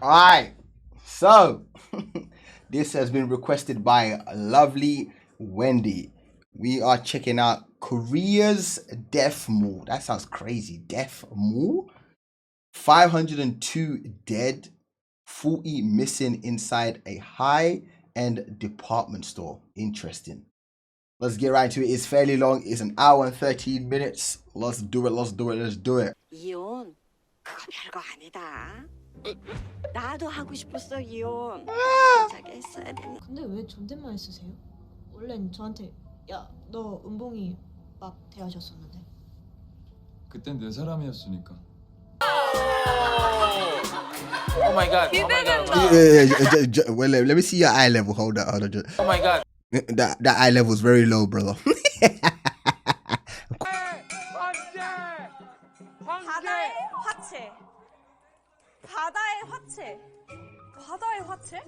All right. So, this has been requested by lovely Wendy. We are checking out Korea's Death Mall. That sounds crazy. Death Mall? 502 dead, 40 missing inside a high end department store. Interesting. Let's get right to it. It's fairly long. It's an hour and 13 minutes. Let's do it. Let's do it. Let's do it. 이혼? 그거 별거 아니다. 나도 하고 싶었어, 이혼. 진작에 했어야 되는. 근데 왜 존댓말 쓰세요? 원래는 저한테 야, 너 은봉이 막 대하셨었는데. 그땐 내 사람이었으니까. Oh my god. Oh my god. Well, let me see your eye level. Hold on. Hold on. Oh my god. That eye level is very low, brother. 바다의 화채. 바다의 화채. 바다의 화채?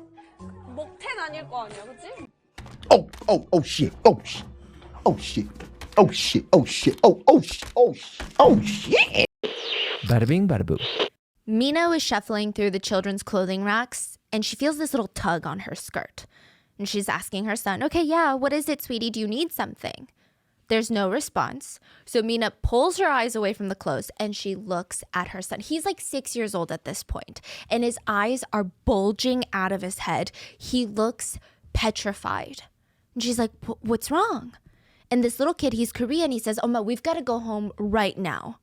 먹텐 아닐 거 아니야, 그치? Oh shit. Oh shit. Oh shit. Oh shit. Oh shit. Oh shit. Oh shit. Oh shit. Bada bing, bada boo. Mina was shuffling through the children's clothing racks and she feels this little tug on her skirt. And she's asking her son, okay, yeah, what is it, sweetie? Do you need something? There's no response. So Mina pulls her eyes away from the clothes and she looks at her son. He's like 6 years old at this point, and his eyes are bulging out of his head. He looks petrified. And she's like, what's wrong? And this little kid, he's Korean, he says, Oma, we've got to go home right now.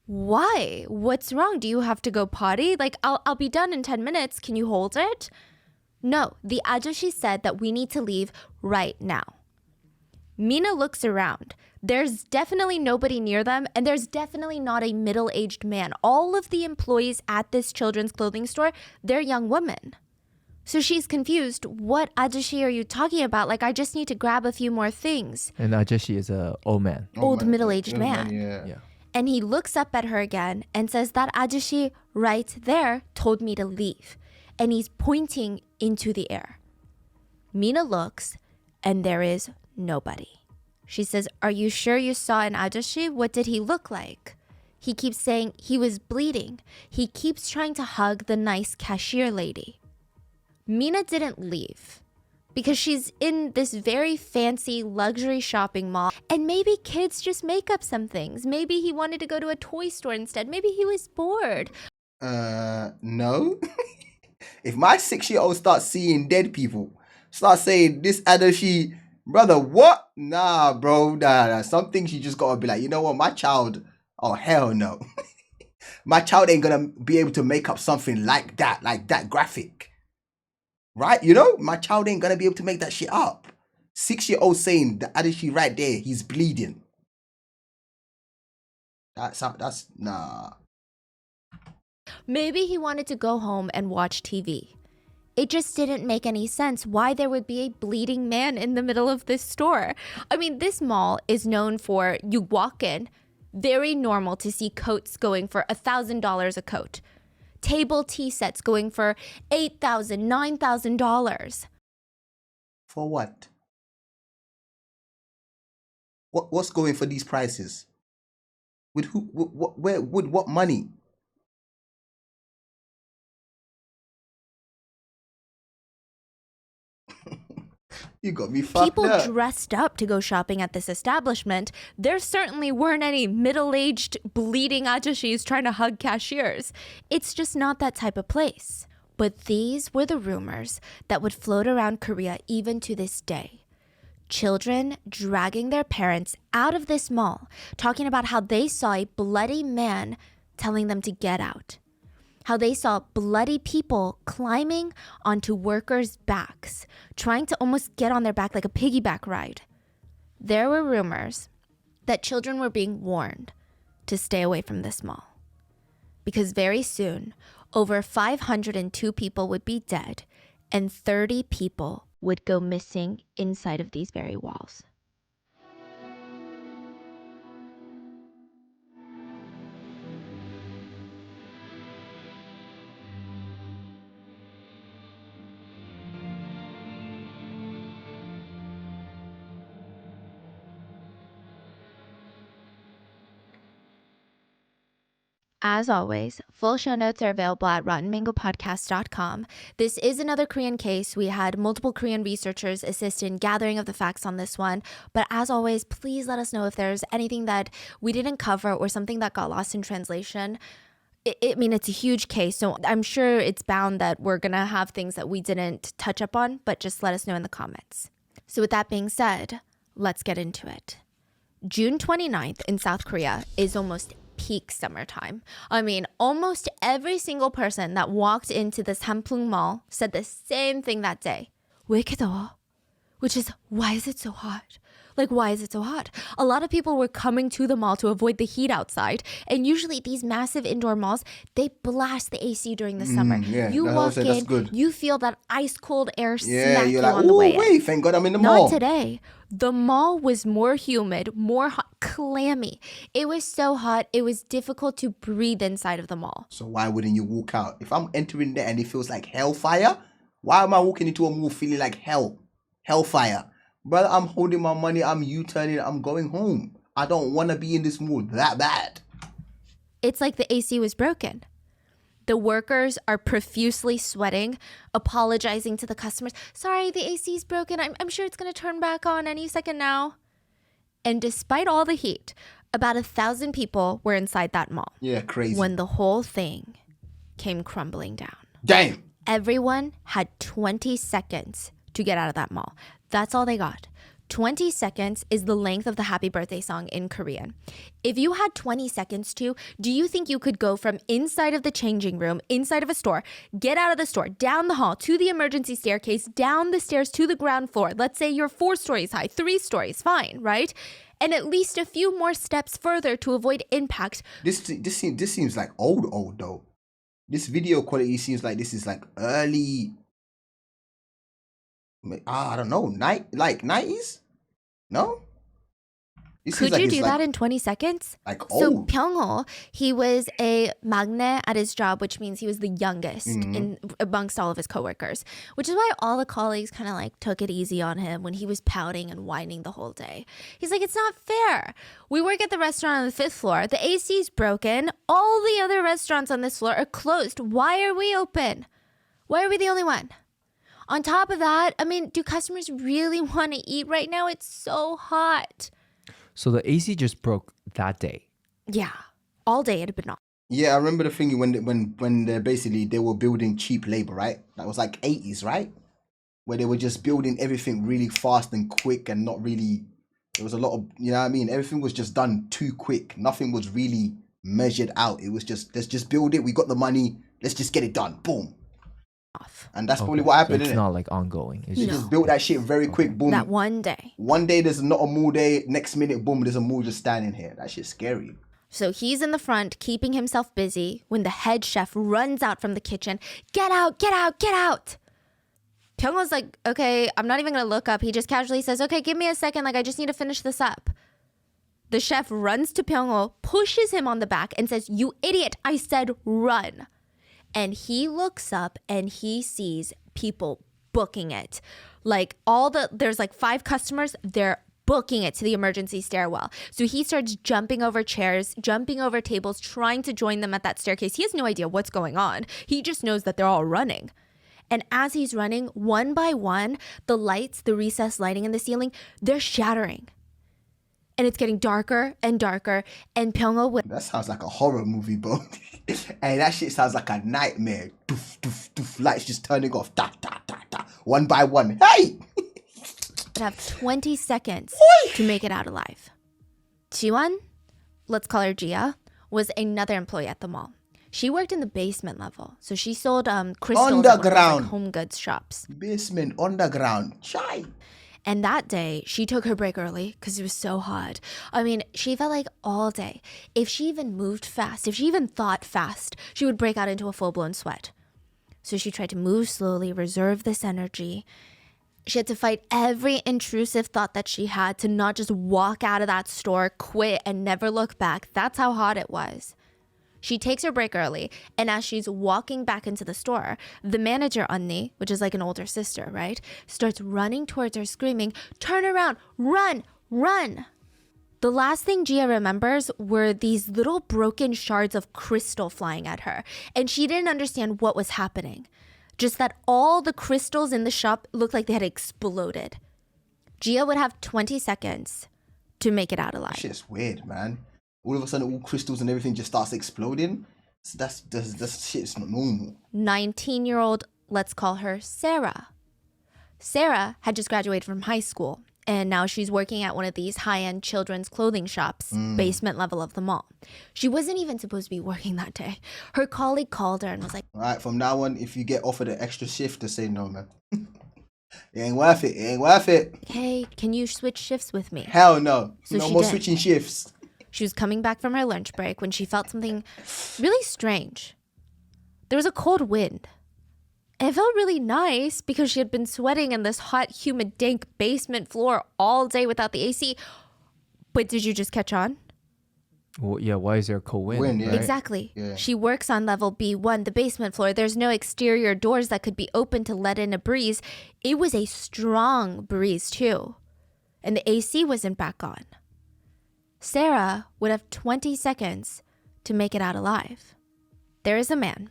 Why? What's wrong? Do you have to go potty? Like, I'll be done in 10 minutes. Can you hold it? No, the ajashi said that we need to leave right now. Mina looks around. There's definitely nobody near them, and there's definitely not a middle-aged man. All of the employees at this children's clothing store, they're young women. So she's confused. What ajashi are you talking about? Like, I just need to grab a few more things. And Ajashi is a old man. Old middle-aged man. Yeah. And he looks up at her again and says, that ajashi right there told me to leave. And he's pointing into the air. Mina looks, and there is nobody. She says, are you sure you saw an ajashi? What did he look like? He keeps saying he was bleeding. He keeps trying to hug the nice cashier lady. Mina didn't leave because she's in this very fancy luxury shopping mall, and maybe kids just make up some things. Maybe he wanted to go to a toy store instead. Maybe he was bored. No. If my 6-year-old starts seeing dead people, start saying this Adashi, brother, what? Nah, bro, nah. Some things you just gotta be like, you know what, my child, oh hell no. My child ain't gonna be able to make up something like that graphic. Right? You know, my child ain't gonna be able to make that shit up. 6-year-old saying the Adashi right there, he's bleeding. That's nah. Maybe he wanted to go home and watch TV. It just didn't make any sense why there would be a bleeding man in the middle of this store. I mean, this mall is known for, you walk in, very normal to see coats going for $1,000 a coat. Table tea sets going for $8,000, $9,000. For what? What's going for these prices? With who? Where? With what money? You got me fucked People up. dressed up to go shopping at this establishment. There certainly weren't any middle-aged bleeding ajashis trying to hug cashiers. It's just not that type of place. But these were the rumors that would float around Korea even to this day. Children dragging their parents out of this mall, talking about how they saw a bloody man telling them to get out. How they saw bloody people climbing onto workers' backs, trying to almost get on their back like a piggyback ride. There were rumors that children were being warned to stay away from this mall. Because very soon, over 502 people would be dead and 30 people would go missing inside of these very walls. As always, full show notes are available at rottenmangopodcast.com. This is another Korean case. We had multiple Korean researchers assist in gathering of the facts on this one. But as always, please let us know if there's anything that we didn't cover or something that got lost in translation. I mean, it's a huge case, so I'm sure it's bound that we're going to have things that we didn't touch up on, but just let us know in the comments. So with that being said, let's get into it. June 29th in South Korea is almost peak summertime. I mean, almost every single person that walked into the Samplung Mall said the same thing that day. 왜 이렇게 더워? Which is, why is it so hot? Like, why is it so hot? A lot of people were coming to the mall to avoid the heat outside. And usually these massive indoor malls, they blast the AC during the summer. Yeah, You that's walk also- that's in, good. you feel that ice cold air Yeah, smack you're you like, on the oh, way in. wait, thank God I'm in the Not mall. today. The mall was more humid, more hot, clammy. It was so hot, it was difficult to breathe inside of the mall. So why wouldn't you walk out? If I'm entering there and it feels like hellfire, why am I walking into a mall feeling like hell? Hellfire. Brother, I'm holding my money, I'm U-turning, I'm going home. I don't want to be in this mood that bad. It's like the AC was broken. The workers are profusely sweating, apologizing to the customers. Sorry, the AC's broken. I'm sure it's going to turn back on any second now. And despite all the heat, about 1,000 people were inside that mall Yeah, crazy. when the whole thing came crumbling down. Damn. Everyone had 20 seconds to get out of that mall. That's all they got. 20 seconds is the length of the happy birthday song in Korean. If you had 20 seconds to, do you think you could go from inside of the changing room, inside of a store, get out of the store, down the hall, to the emergency staircase, down the stairs to the ground floor? Let's say you're 4 stories high, 3 stories, fine, right? And at least a few more steps further to avoid impact. This seems like old though. This video quality seems like this is like early. I don't know, like 90s? No? This seems Could like you it's do like- that in 20 seconds? Like So old. Pyonghul, he was a maknae at his job, which means he was the youngest in amongst all of his coworkers, which is why all the colleagues kind of like took it easy on him when he was pouting and whining the whole day. He's like, it's not fair. We work at the restaurant on the 5th floor. The AC's broken. All the other restaurants on this floor are closed. Why are we open? Why are we the only one? On top of that, I mean, do customers really want to eat right now? It's so hot. So the AC just broke that day. Yeah, all day it had been on. Yeah, I remember the thing when they basically they were building cheap labor, right? That was like 80s, right? Where they were just building everything really fast and quick and not really. There was a lot of, you know what I mean? Everything was just done too quick. Nothing was really measured out. It was just, let's just build it. We got the money. Let's just get it done. Boom. Off. And that's probably Okay, what so happened, it's innit? not like ongoing. It's They just just built that shit very quick. Boom. That one day. One day there's not a mall day. Next minute, boom, there's a mall just standing here. That shit's scary. So he's in the front, keeping himself busy, when the head chef runs out from the kitchen. Get out, get out, get out! Pyonghul's like, okay, I'm not even gonna look up. He just casually says, okay, give me a second, like I just need to finish this up. The chef runs to Pyonghul, pushes him on the back, and says, you idiot, I said run. And he looks up and he sees people booking it. Like there's like 5 customers, they're booking it to the emergency stairwell. So he starts jumping over chairs, jumping over tables, trying to join them at that staircase. He has no idea what's going on. He just knows that they're all running. And as he's running, one by one, the lights, the recessed lighting in the ceiling, they're shattering. And it's getting darker and darker. And Pyonghul would That sounds like a horror movie, bro. Hey, that shit sounds like a nightmare. Doof, doof, doof. Lights just turning off. Ta, ta, ta, ta. One by one. Hey! have 20 seconds to make it out alive. Jiwon, let's call her Gia, was another employee at the mall. She worked in the basement level, so she sold crystals at one of those, Underground. like, home goods shops. Basement, underground. Chai. And that day, she took her break early because it was so hot. I mean, she felt like all day, if she even moved fast, if she even thought fast, she would break out into a full-blown sweat. So she tried to move slowly, reserve this energy. She had to fight every intrusive thought that she had to not just walk out of that store, quit, and never look back. That's how hot it was. She takes her break early, and as she's walking back into the store, the manager, Unni, which is like an older sister, right, starts running towards her, screaming, "Turn around! Run! Run!" The last thing Gia remembers were these little broken shards of crystal flying at her, and she didn't understand what was happening. Just that all the crystals in the shop looked like they had exploded. Gia would have 20 seconds to make it out alive. Shit's weird, man. All of a sudden, all crystals and everything just starts exploding. So that's shit's not normal. 19-year-old, let's call her Sarah. Sarah had just graduated from high school, and now she's working at one of these high-end children's clothing shops, basement level of the mall. She wasn't even supposed to be working that day. Her colleague called her and was like, All right, from now on, if you get offered an extra shift, to say no, man. It ain't worth it. It ain't worth it. hey, can you switch shifts with me? Hell no. So No she more did. switching shifts. She was coming back from her lunch break when she felt something really strange. There was a cold wind. It felt really nice because she had been sweating in this hot, humid, dank basement floor all day without the AC. But did you just catch on? Well, yeah, why is there a cold wind? Wind, yeah. right? Exactly. Yeah. She works on level B1, the basement floor. There's no exterior doors that could be opened to let in a breeze. It was a strong breeze, too. And the AC wasn't back on. Sarah would have 20 seconds to make it out alive. There is a man,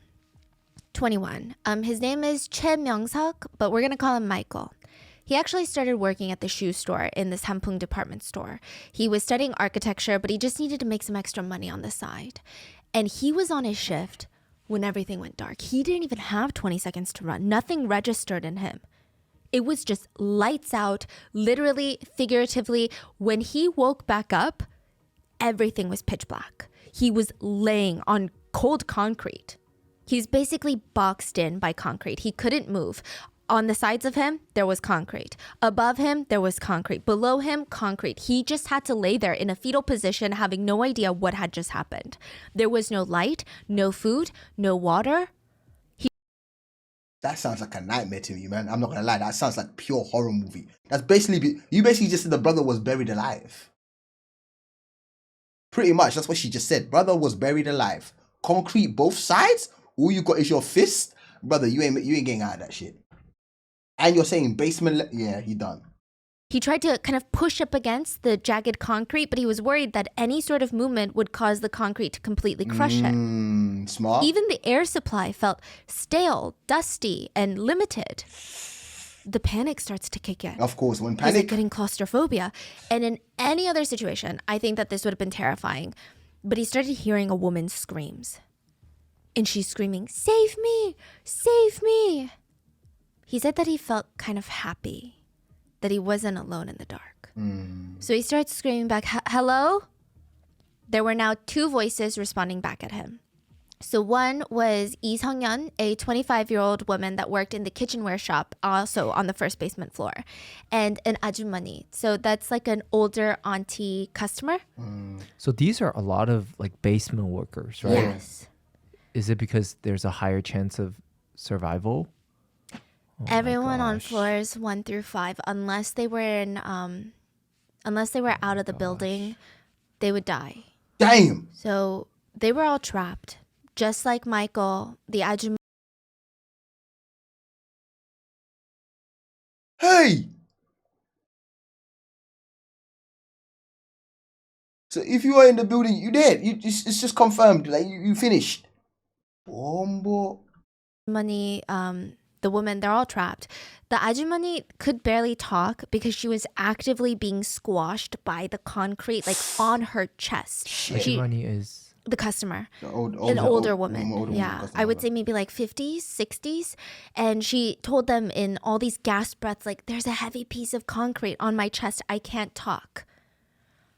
21. His name is Choi Myung-seok, but we're going to call him Michael. He actually started working at the shoe store in this Hampung department store. He was studying architecture, but he just needed to make some extra money on the side. And he was on his shift when everything went dark. He didn't even have 20 seconds to run. Nothing registered in him. It was just lights out, literally, figuratively. When he woke back up, everything was pitch black. He was laying on cold concrete. He's basically boxed in by concrete. He couldn't move. On the sides of him, there was concrete. Above him, there was concrete. Below him, concrete. He just had to lay there in a fetal position, having no idea what had just happened. There was no light, no food, no water. That sounds like a nightmare to me, man. I'm not gonna lie. That sounds like pure horror movie. That's basically you basically just said the brother was buried alive. Pretty much, that's what she just said. Brother was buried alive. Concrete both sides. All you got is your fist, brother. You ain't getting out of that shit. And you're saying basement? Yeah, he done. He tried to kind of push up against the jagged concrete, but he was worried that any sort of movement would cause the concrete to completely crush him. Smart. Even the air supply felt stale, dusty, and limited. The panic starts to kick in. Of course, when He's like panic. getting claustrophobia. And in any other situation, I think that this would have been terrifying. But he started hearing a woman's screams. And she's screaming, "Save me! Save me!" He said that he felt kind of happy that he wasn't alone in the dark. So he starts screaming back, "Hello?" There were now two voices responding back at him. So one was Lee Sung-yeon, a 25-year-old woman that worked in the kitchenware shop, also on the first basement floor, and an ajumani. So that's like an older auntie customer. So these are a lot of like basement workers, right? Yes. Is it because there's a higher chance of survival? Oh my Everyone on gosh. floors 1 through 5, unless they were out of the building, they would die. Damn. So they were all trapped, just like Michael, the ajumani. Hey. So if you are in the building, you dead. It's just confirmed. Like you finished. Bombo. The woman, they're all trapped. The ajumani could barely talk because she was actively being squashed by the concrete, like on her chest. She, Money is the customer, The an older woman. older Yeah, customer. I would say maybe like 50s, 60s. And she told them in all these gasp breaths, like, "There's a heavy piece of concrete on my chest. I can't talk."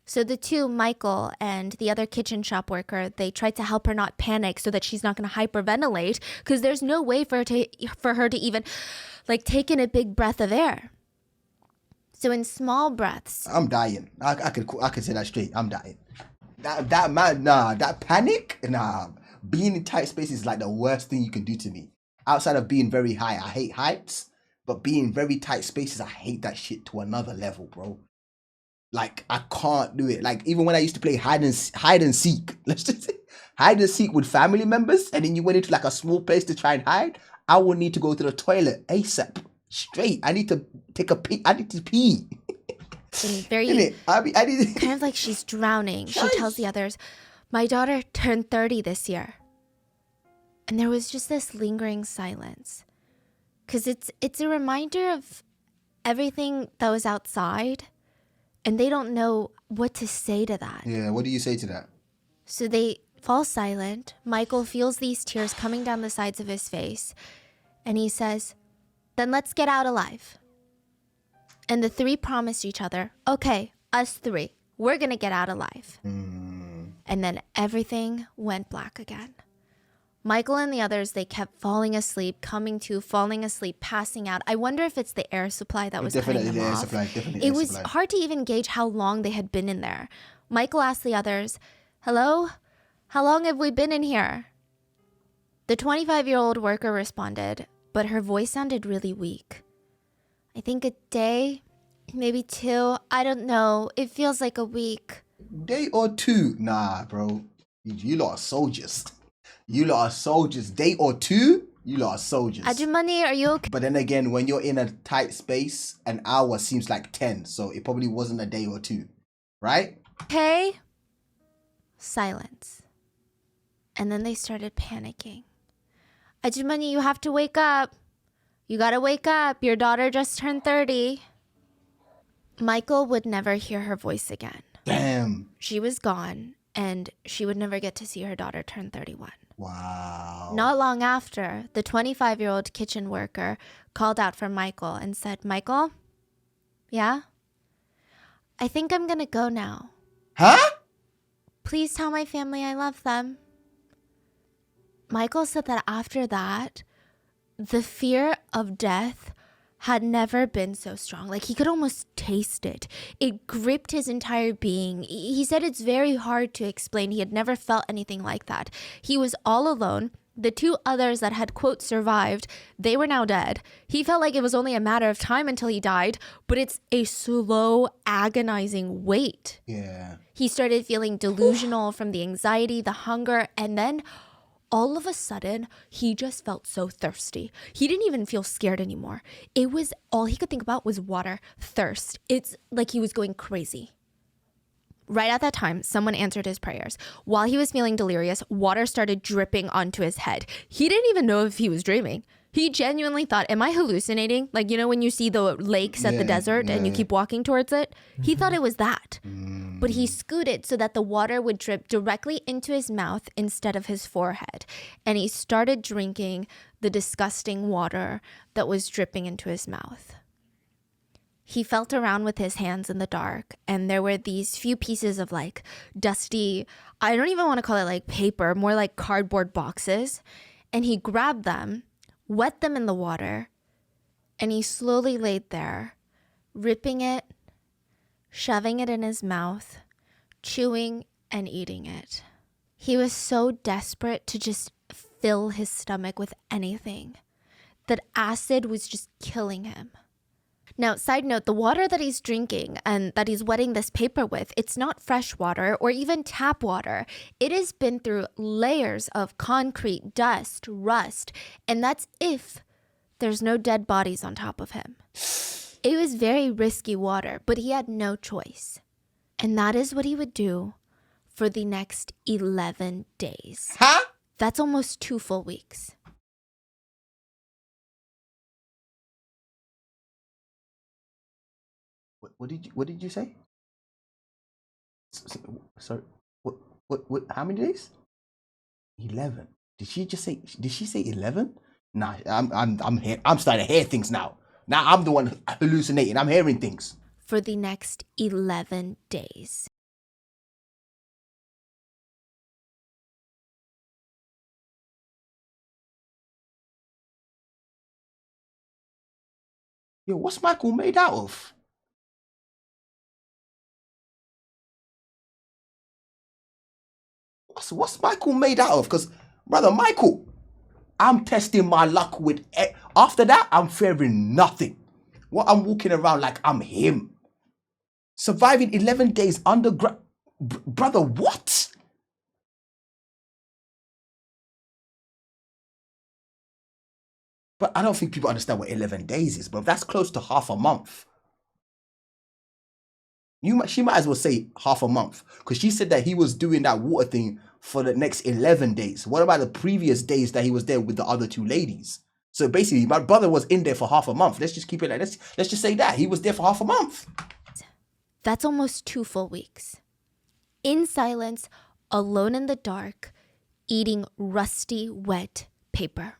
So the two, Michael and the other kitchen shop worker, they tried to help her not panic so that she's not going to hyperventilate, because there's no way for her to even like take in a big breath of air. So in small breaths, I'm dying. I could say that straight. I'm dying. That man, nah, that panic, nah. Being in tight spaces is like the worst thing you can do to me. Outside of being very high, I hate heights, but being very tight spaces, I hate that shit to another level, bro. Like I can't do it. Like even when I used to play hide and seek, let's just say hide and seek with family members, and then you went into like a small place to try and hide, I would need to go to the toilet ASAP. Straight. I need to take a pee. I need to pee. in very Innit? I need. kind of like she's drowning. She tells the others, "My daughter turned 30 this year." And there was just this lingering silence. Cuz it's a reminder of everything that was outside, and they don't know what to say to that. Yeah. What do you say to that? So they fall silent. Michael feels these tears coming down the sides of his face, and he says, "Then let's get out alive." And the three promised each other, "Okay, us three, we're gonna get out alive." And then everything went black again. Michael and the others, they kept falling asleep, coming to, falling asleep, passing out. I wonder if it's the air supply that was Definitely cutting the them air off. supply. Definitely It air was supply. hard to even gauge how long they had been in there. Michael asked the others, "Hello? How long have we been in here?" The 25-year-old worker responded, but her voice sounded really weak. "I think a day, maybe two. I don't know. It feels like a week." Day or two? Nah, bro. You lot are soldiers. You lot are soldiers. Day or two? You lot are soldiers. "Ajumani, are you okay?" But then again, when you're in a tight space, an hour seems like 10. So it probably wasn't a day or two. Right? Okay. Silence. And then they started panicking. "Ajumani, you have to wake up. You gotta wake up. Your daughter just turned 30. Michael would never hear her voice again. Damn. She was gone, and she would never get to see her daughter turn 31. Wow. Not long after, the 25-year-old kitchen worker called out for Michael and said, "Michael? Yeah? I think I'm gonna go now. Huh? Please tell my family I love them." Michael said that after that, the fear of death had never been so strong. Like, he could almost taste it. It gripped his entire being. He said it's very hard to explain. He had never felt anything like that. He was all alone. The two others that had, quote, survived, they were now dead. He felt like it was only a matter of time until he died, but it's a slow, agonizing wait. Yeah. He started feeling delusional from the anxiety, the hunger, and then all of a sudden, he just felt so thirsty. He didn't even feel scared anymore. It was all he could think about was water, thirst. It's like he was going crazy. Right at that time, someone answered his prayers. While he was feeling delirious, water started dripping onto his head. He didn't even know if he was dreaming. He genuinely thought, am I hallucinating? Like, you know, when you see the lakes at the desert and you keep walking towards it? He thought it was that. But he scooted so that the water would drip directly into his mouth instead of his forehead. And he started drinking the disgusting water that was dripping into his mouth. He felt around with his hands in the dark, and there were these few pieces of like dusty, I don't even want to call it like paper, more like cardboard boxes. And he grabbed them, wet them in the water, and he slowly laid there, ripping it, shoving it in his mouth, chewing and eating it. He was so desperate to just fill his stomach with anything that acid was just killing him. Now, side note, the water that he's drinking and that he's wetting this paper with, it's not fresh water or even tap water. It has been through layers of concrete, dust, rust, and that's if there's no dead bodies on top of him. It was very risky water, but he had no choice. And that is what he would do for the next 11 days. Huh? That's almost 2 full weeks. What did you say? Sorry. What how many days? 11. Did she say 11? Nah, I'm starting to hear things now. Now I'm the one hallucinating. I'm hearing things. For the next 11 days. Yo, what's Michael made out of? What's Michael made out of? Because, brother, Michael, I'm testing my luck with... After that, I'm fearing nothing. What I'm walking around like I'm him. Surviving 11 days underground... Brother, what? But I don't think people understand what 11 days is, bro. That's close to half a month. She might as well say half a month, because she said that he was doing that water thing for the next 11 days. What about the previous days that he was there with the other two ladies? So basically, my brother was in there for half a month. Let's just keep it like this. Let's just say that he was there for half a month. That's almost 2 full weeks. In silence, alone in the dark, eating rusty, wet paper.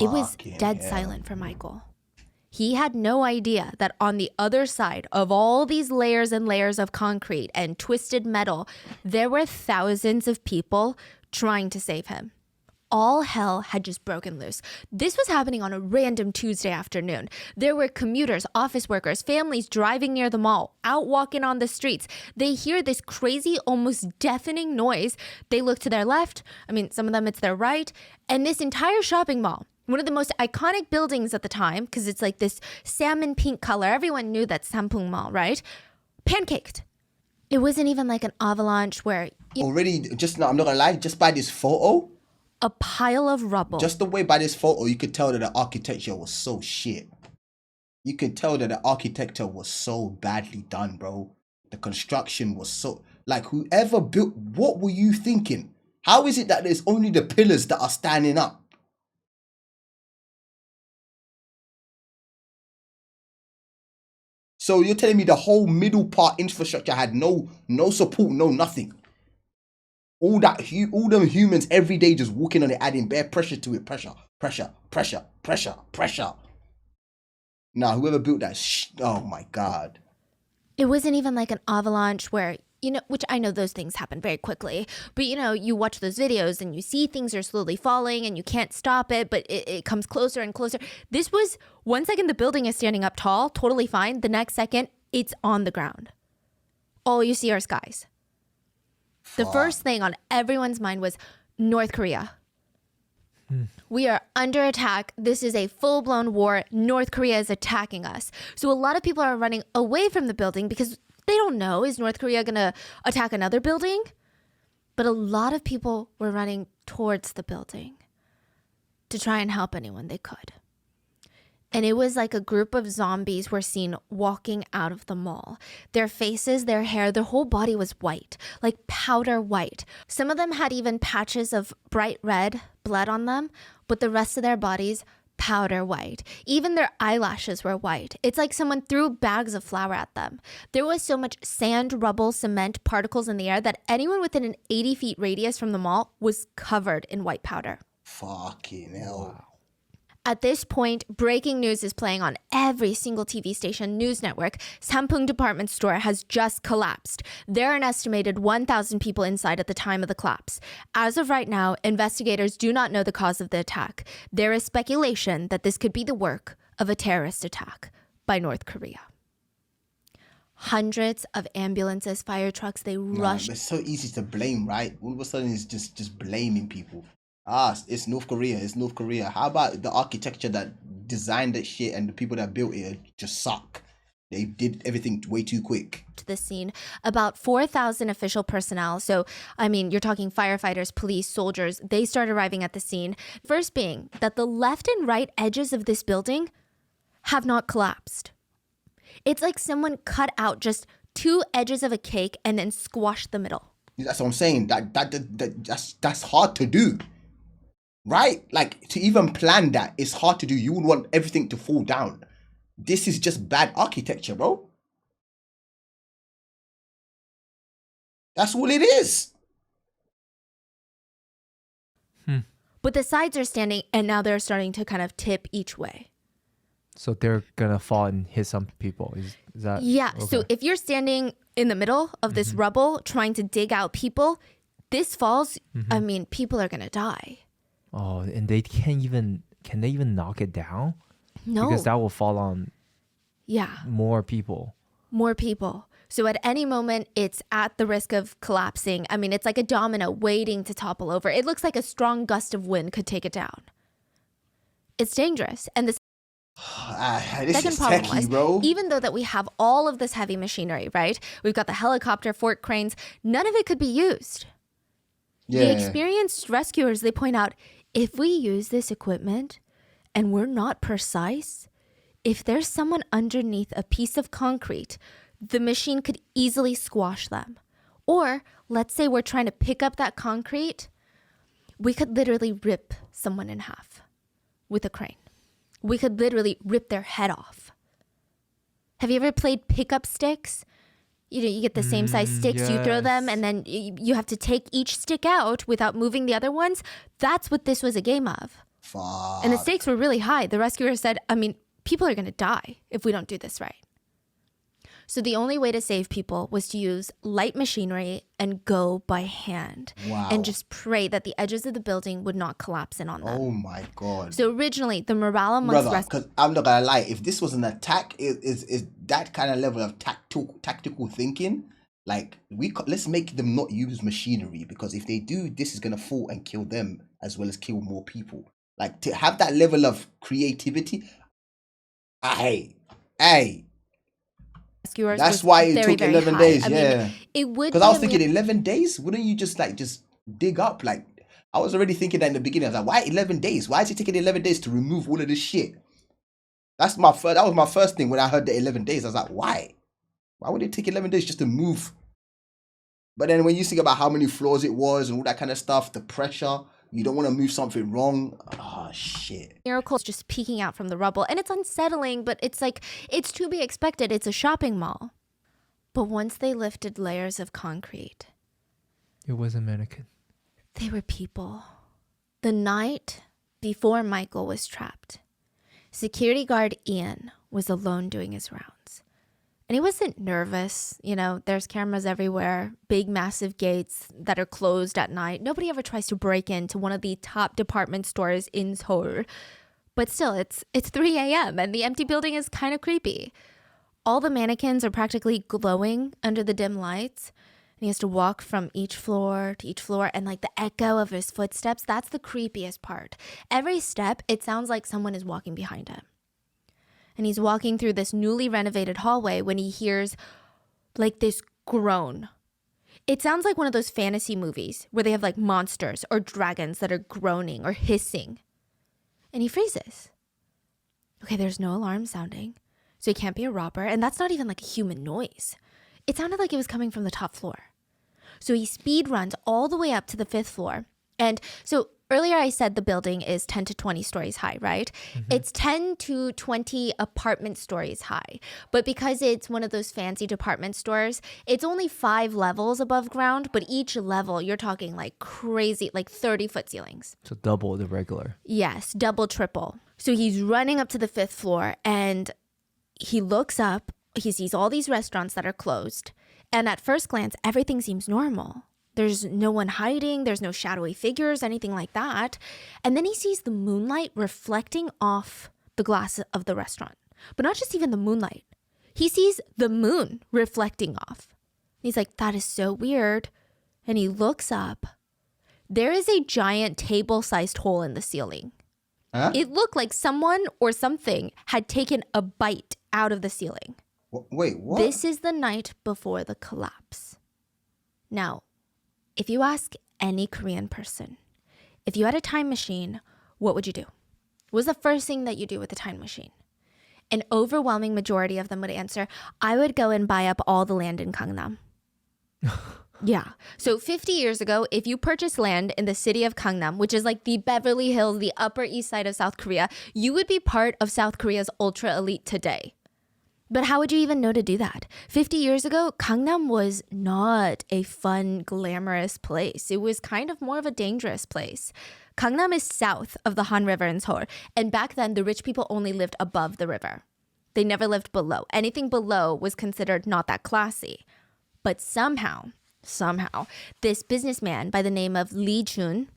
It was Fucking dead hell. silent for Michael. He had no idea that on the other side of all these layers and layers of concrete and twisted metal, there were thousands of people trying to save him. All hell had just broken loose. This was happening on a random Tuesday afternoon. There were commuters, office workers, families driving near the mall, out walking on the streets. They hear this crazy, almost deafening noise. They look to their left. I mean, some of them it's their right. And this entire shopping mall, one of the most iconic buildings at the time, because it's like this salmon pink color. Everyone knew that Sampung Mall, right? Pancaked. It wasn't even like an avalanche where Already, just now, I'm not gonna lie, just by this photo, a pile of rubble. just the way by this photo, you could tell that the architecture was so shit. You could tell that the architecture was so badly done, bro. The construction was so, like, whoever built, what were you thinking? How is it that there's only the pillars that are standing up? So you're telling me the whole middle part infrastructure had no support, no nothing. All them humans every day just walking on it, adding bare pressure to it. Pressure. Nah, whoever built that, oh my God. It wasn't even like an avalanche where, which I know those things happen very quickly, but you watch those videos and you see things are slowly falling and you can't stop it, but it comes closer and closer. This was 1 second the building is standing up tall, totally fine. The next second, it's on the ground. All you see are skies. The first thing on everyone's mind was North Korea. We are under attack. This is a full-blown war. North Korea is attacking us. So a lot of people are running away from the building because they don't know, is North Korea going to attack another building? But a lot of people were running towards the building to try and help anyone they could. And it was like a group of zombies were seen walking out of the mall. Their faces, their hair, their whole body was white, like powder white. Some of them had even patches of bright red blood on them, but the rest of their bodies, powder white. Even their eyelashes were white. It's like someone threw bags of flour at them. There was so much sand, rubble, cement, particles in the air that anyone within an 80 feet radius from the mall was covered in white powder. Fucking hell. Wow. At this point, breaking news is playing on every single TV station news network. Sampung department store has just collapsed. There are an estimated 1,000 people inside at the time of the collapse. As of right now, investigators do not know the cause of the attack. There is speculation that this could be the work of a terrorist attack by North Korea. Hundreds of ambulances, fire trucks, they rushed. It's so easy to blame, right? All of a sudden, it's just blaming people. It's North Korea. It's North Korea. How about the architecture that designed that shit and the people that built it just suck? They did everything way too quick. To the scene, about 4,000 official personnel. So, I mean, you're talking firefighters, police, soldiers. They start arriving at the scene. First being that the left and right edges of this building have not collapsed. It's like someone cut out just 2 edges of a cake and then squashed the middle. That's what I'm saying. That's hard to do. Right? Like, to even plan that, it's hard to do. You would want everything to fall down. This is just bad architecture, bro. That's all it is. But the sides are standing, and now they're starting to kind of tip each way. So they're gonna fall and hit some people. Is that? Yeah. Okay. So if you're standing in the middle of this rubble trying to dig out people, this falls, I mean, people are going to die. Oh, and they can they even knock it down? No. Because that will fall on Yeah. more people. More people. So at any moment, it's at the risk of collapsing. I mean, it's like a domino waiting to topple over. It looks like a strong gust of wind could take it down. It's dangerous. And the This second is problem techie, was, bro. even though that we have all of this heavy machinery, right? We've got the helicopter, fork cranes, none of it could be used. Yeah. The experienced rescuers, they point out, if we use this equipment and we're not precise, if there's someone underneath a piece of concrete, the machine could easily squash them. Or let's say we're trying to pick up that concrete, we could literally rip someone in half with a crane. We could literally rip their head off. Have you ever played pickup sticks? You know, you get the same size sticks, you throw them, and then you have to take each stick out without moving the other ones. That's what this was a game of. Fuck. And the stakes were really high. The rescuer said, I mean, people are going to die if we don't do this right. So the only way to save people was to use light machinery and go by hand. Wow. And just pray that the edges of the building would not collapse in on them. Oh my God. So originally, the morale amongst Brother, because I'm not gonna lie, if this was an attack, is that kind of level of tactical thinking. Like let's make them not use machinery, because if they do, this is gonna fall and kill them as well as kill more people. Like to have that level of creativity. Hey. rescuers That's was why it very, took very 11 high. days. I mean, Yeah. it would Because be I was a thinking 11 days. Wouldn't you just dig up? Like I was already thinking that in the beginning. I was like, why 11 days? Why is it taking 11 days to remove all of this shit? That was my first thing when I heard the 11 days. I was like, why? Why would it take 11 days just to move? But then when you think about how many floors it was and all that kind of stuff, the pressure, you don't want to move something wrong. Oh, shit. miracles just peeking out from the rubble. And it's unsettling, but it's like, it's to be expected. It's a shopping mall. But once they lifted layers of concrete, It was a mannequin. they were people. The night before Michael was trapped, security guard Ian was alone doing his rounds. And he wasn't nervous. You know, there's cameras everywhere, big, massive gates that are closed at night. Nobody ever tries to break into one of the top department stores in Seoul. But still, it's 3 a.m. and the empty building is kind of creepy. All the mannequins are practically glowing under the dim lights. And he has to walk from each floor to each floor. And like the echo of his footsteps, that's the creepiest part. Every step, it sounds like someone is walking behind him. And he's walking through this newly renovated hallway when he hears like this groan. It sounds like one of those fantasy movies where they have like monsters or dragons that are groaning or hissing. And he freezes. Okay, there's no alarm sounding, so it can't be a robber. And that's not even like a human noise. It sounded like it was coming from the top floor. So he speed runs all the way up to the 5th floor. And so earlier I said the building is 10 to 20 stories high, right? It's 10 to 20 apartment stories high. But because it's one of those fancy department stores, it's only 5 levels above ground. But each level, you're talking like crazy, like 30-foot ceilings. So double the regular. Yes, double, triple. So he's running up to the 5th floor and he looks up. He sees all these restaurants that are closed. And at first glance, everything seems normal. There's no one hiding. There's no shadowy figures, anything like that. And then he sees the moonlight reflecting off the glass of the restaurant. But not just even the moonlight. He sees the moon reflecting off. He's like, that is so weird. And he looks up. There is a giant table-sized hole in the ceiling. Huh? It looked like someone or something had taken a bite out of the ceiling. Wait, what? This is the night before the collapse. Now, if you ask any Korean person, if you had a time machine, what would you do? What was the first thing that you do with a time machine? An overwhelming majority of them would answer, I would go and buy up all the land in Gangnam. Yeah. So 50 years ago, if you purchased land in the city of Gangnam, which is like the Beverly Hills, the Upper East Side of South Korea, you would be part of South Korea's ultra elite today. But how would you even know to do that? 50 years ago, Gangnam was not a fun, glamorous place. It was kind of more of a dangerous place. Gangnam is south of the Han River in Seoul, and back then, the rich people only lived above the river. They never lived below. Anything below was considered not that classy. But somehow, this businessman by the name of Lee Jun,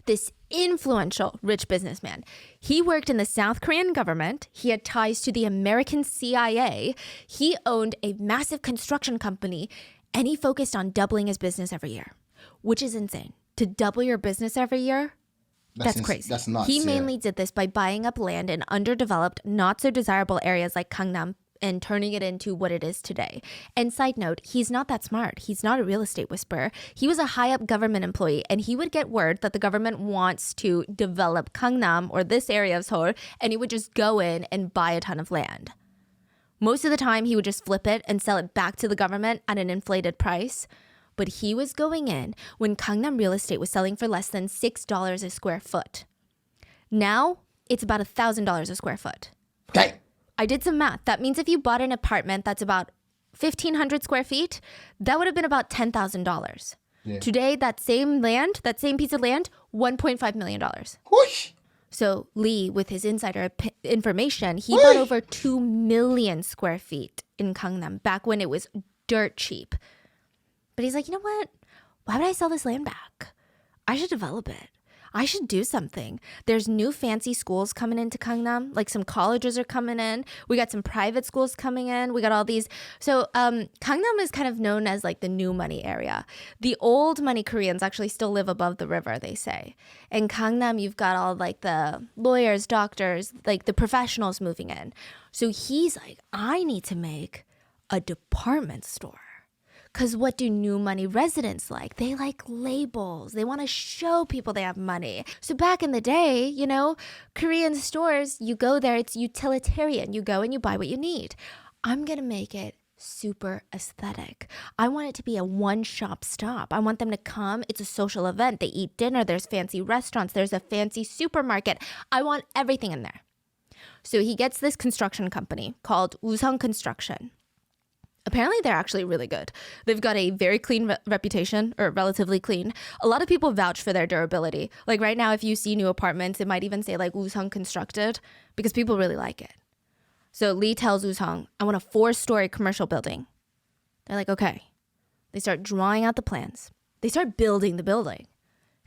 this influential rich businessman, he worked in the South Korean government. He had ties to the American CIA. He owned a massive construction company, and he focused on doubling his business every year, which is insane. To double your business every year, that's crazy. That's nuts. He yeah. mainly did this by buying up land in underdeveloped, not so desirable areas like Gangnam and turning it into what it is today. And side note, he's not that smart. He's not a real estate whisperer. He was a high-up government employee, and he would get word that the government wants to develop Gangnam or this area of Seoul, and he would just go in and buy a ton of land. Most of the time, he would just flip it and sell it back to the government at an inflated price. But he was going in when Gangnam real estate was selling for less than $6 a square foot. Now, it's about $1,000 a square foot. Okay. I did some math. That means if you bought an apartment that's about 1,500 square feet, that would have been about $10,000. Yeah. Today, that same piece of land, $1.5 million. Whoosh. So Lee, with his insider information, he bought over 2 million square feet in Gangnam back when it was dirt cheap. But he's like, you know what? Why would I sell this land back? I should develop it. I should do something. There's new fancy schools coming into Gangnam. Like some colleges are coming in. We got some private schools coming in. We got all these. So Gangnam is kind of known as like the new money area. The old money Koreans actually still live above the river, they say. In Gangnam, you've got all like the lawyers, doctors, like the professionals moving in. So he's like, I need to make a department store. Because what do new money residents like? They like labels. They want to show people they have money. So back in the day, you know, Korean stores, you go there, it's utilitarian. You go and you buy what you need. I'm going to make it super aesthetic. I want it to be a one-shop stop. I want them to come. It's a social event. They eat dinner. There's fancy restaurants. There's a fancy supermarket. I want everything in there. So he gets this construction company called Wooseong Construction. Apparently, they're actually really good. They've got a very clean reputation, or relatively clean. A lot of people vouch for their durability. Like right now, if you see new apartments, it might even say like Wooseong Constructed because people really like it. So Lee tells Wooseong, I want a 4-story commercial building. They're like, okay. They start drawing out the plans. They start building the building.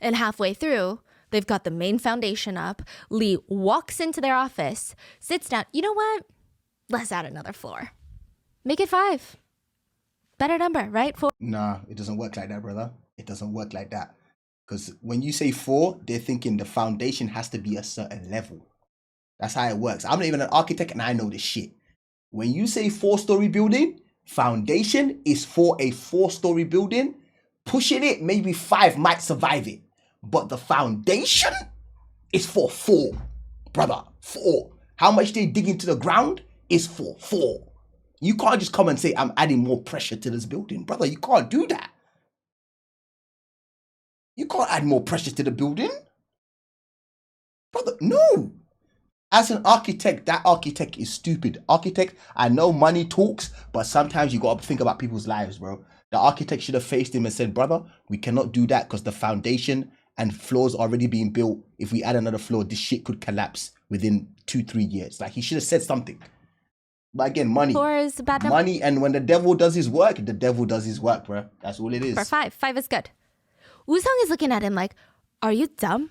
And halfway through, they've got the main foundation up. Lee walks into their office, sits down. You know what? Let's add another floor. Make it 5. Better number, right? 4. Nah, it doesn't work like that, brother. It doesn't work like that. Because when you say 4, they're thinking the foundation has to be a certain level. That's how it works. I'm not even an architect and I know this shit. When you say 4-story building, foundation is for a 4-story building. Pushing it, maybe 5 might survive it. But the foundation is for 4. Brother, 4. How much they dig into the ground is for 4. You can't just come and say, I'm adding more pressure to this building. Brother, you can't do that. You can't add more pressure to the building. Brother, no. As an architect, that architect is stupid. Architect, I know money talks, but sometimes you got to think about people's lives, bro. The architect should have faced him and said, brother, we cannot do that because the foundation and floors already being built. If we add another floor, this shit could collapse within 2-3 years. Like, he should have said something. But again, money. 4 is a bad number. Money, and when the devil does his work, the devil does his work, bro. That's all it is. For 5. 5 is good. Wooseong is looking at him like, are you dumb?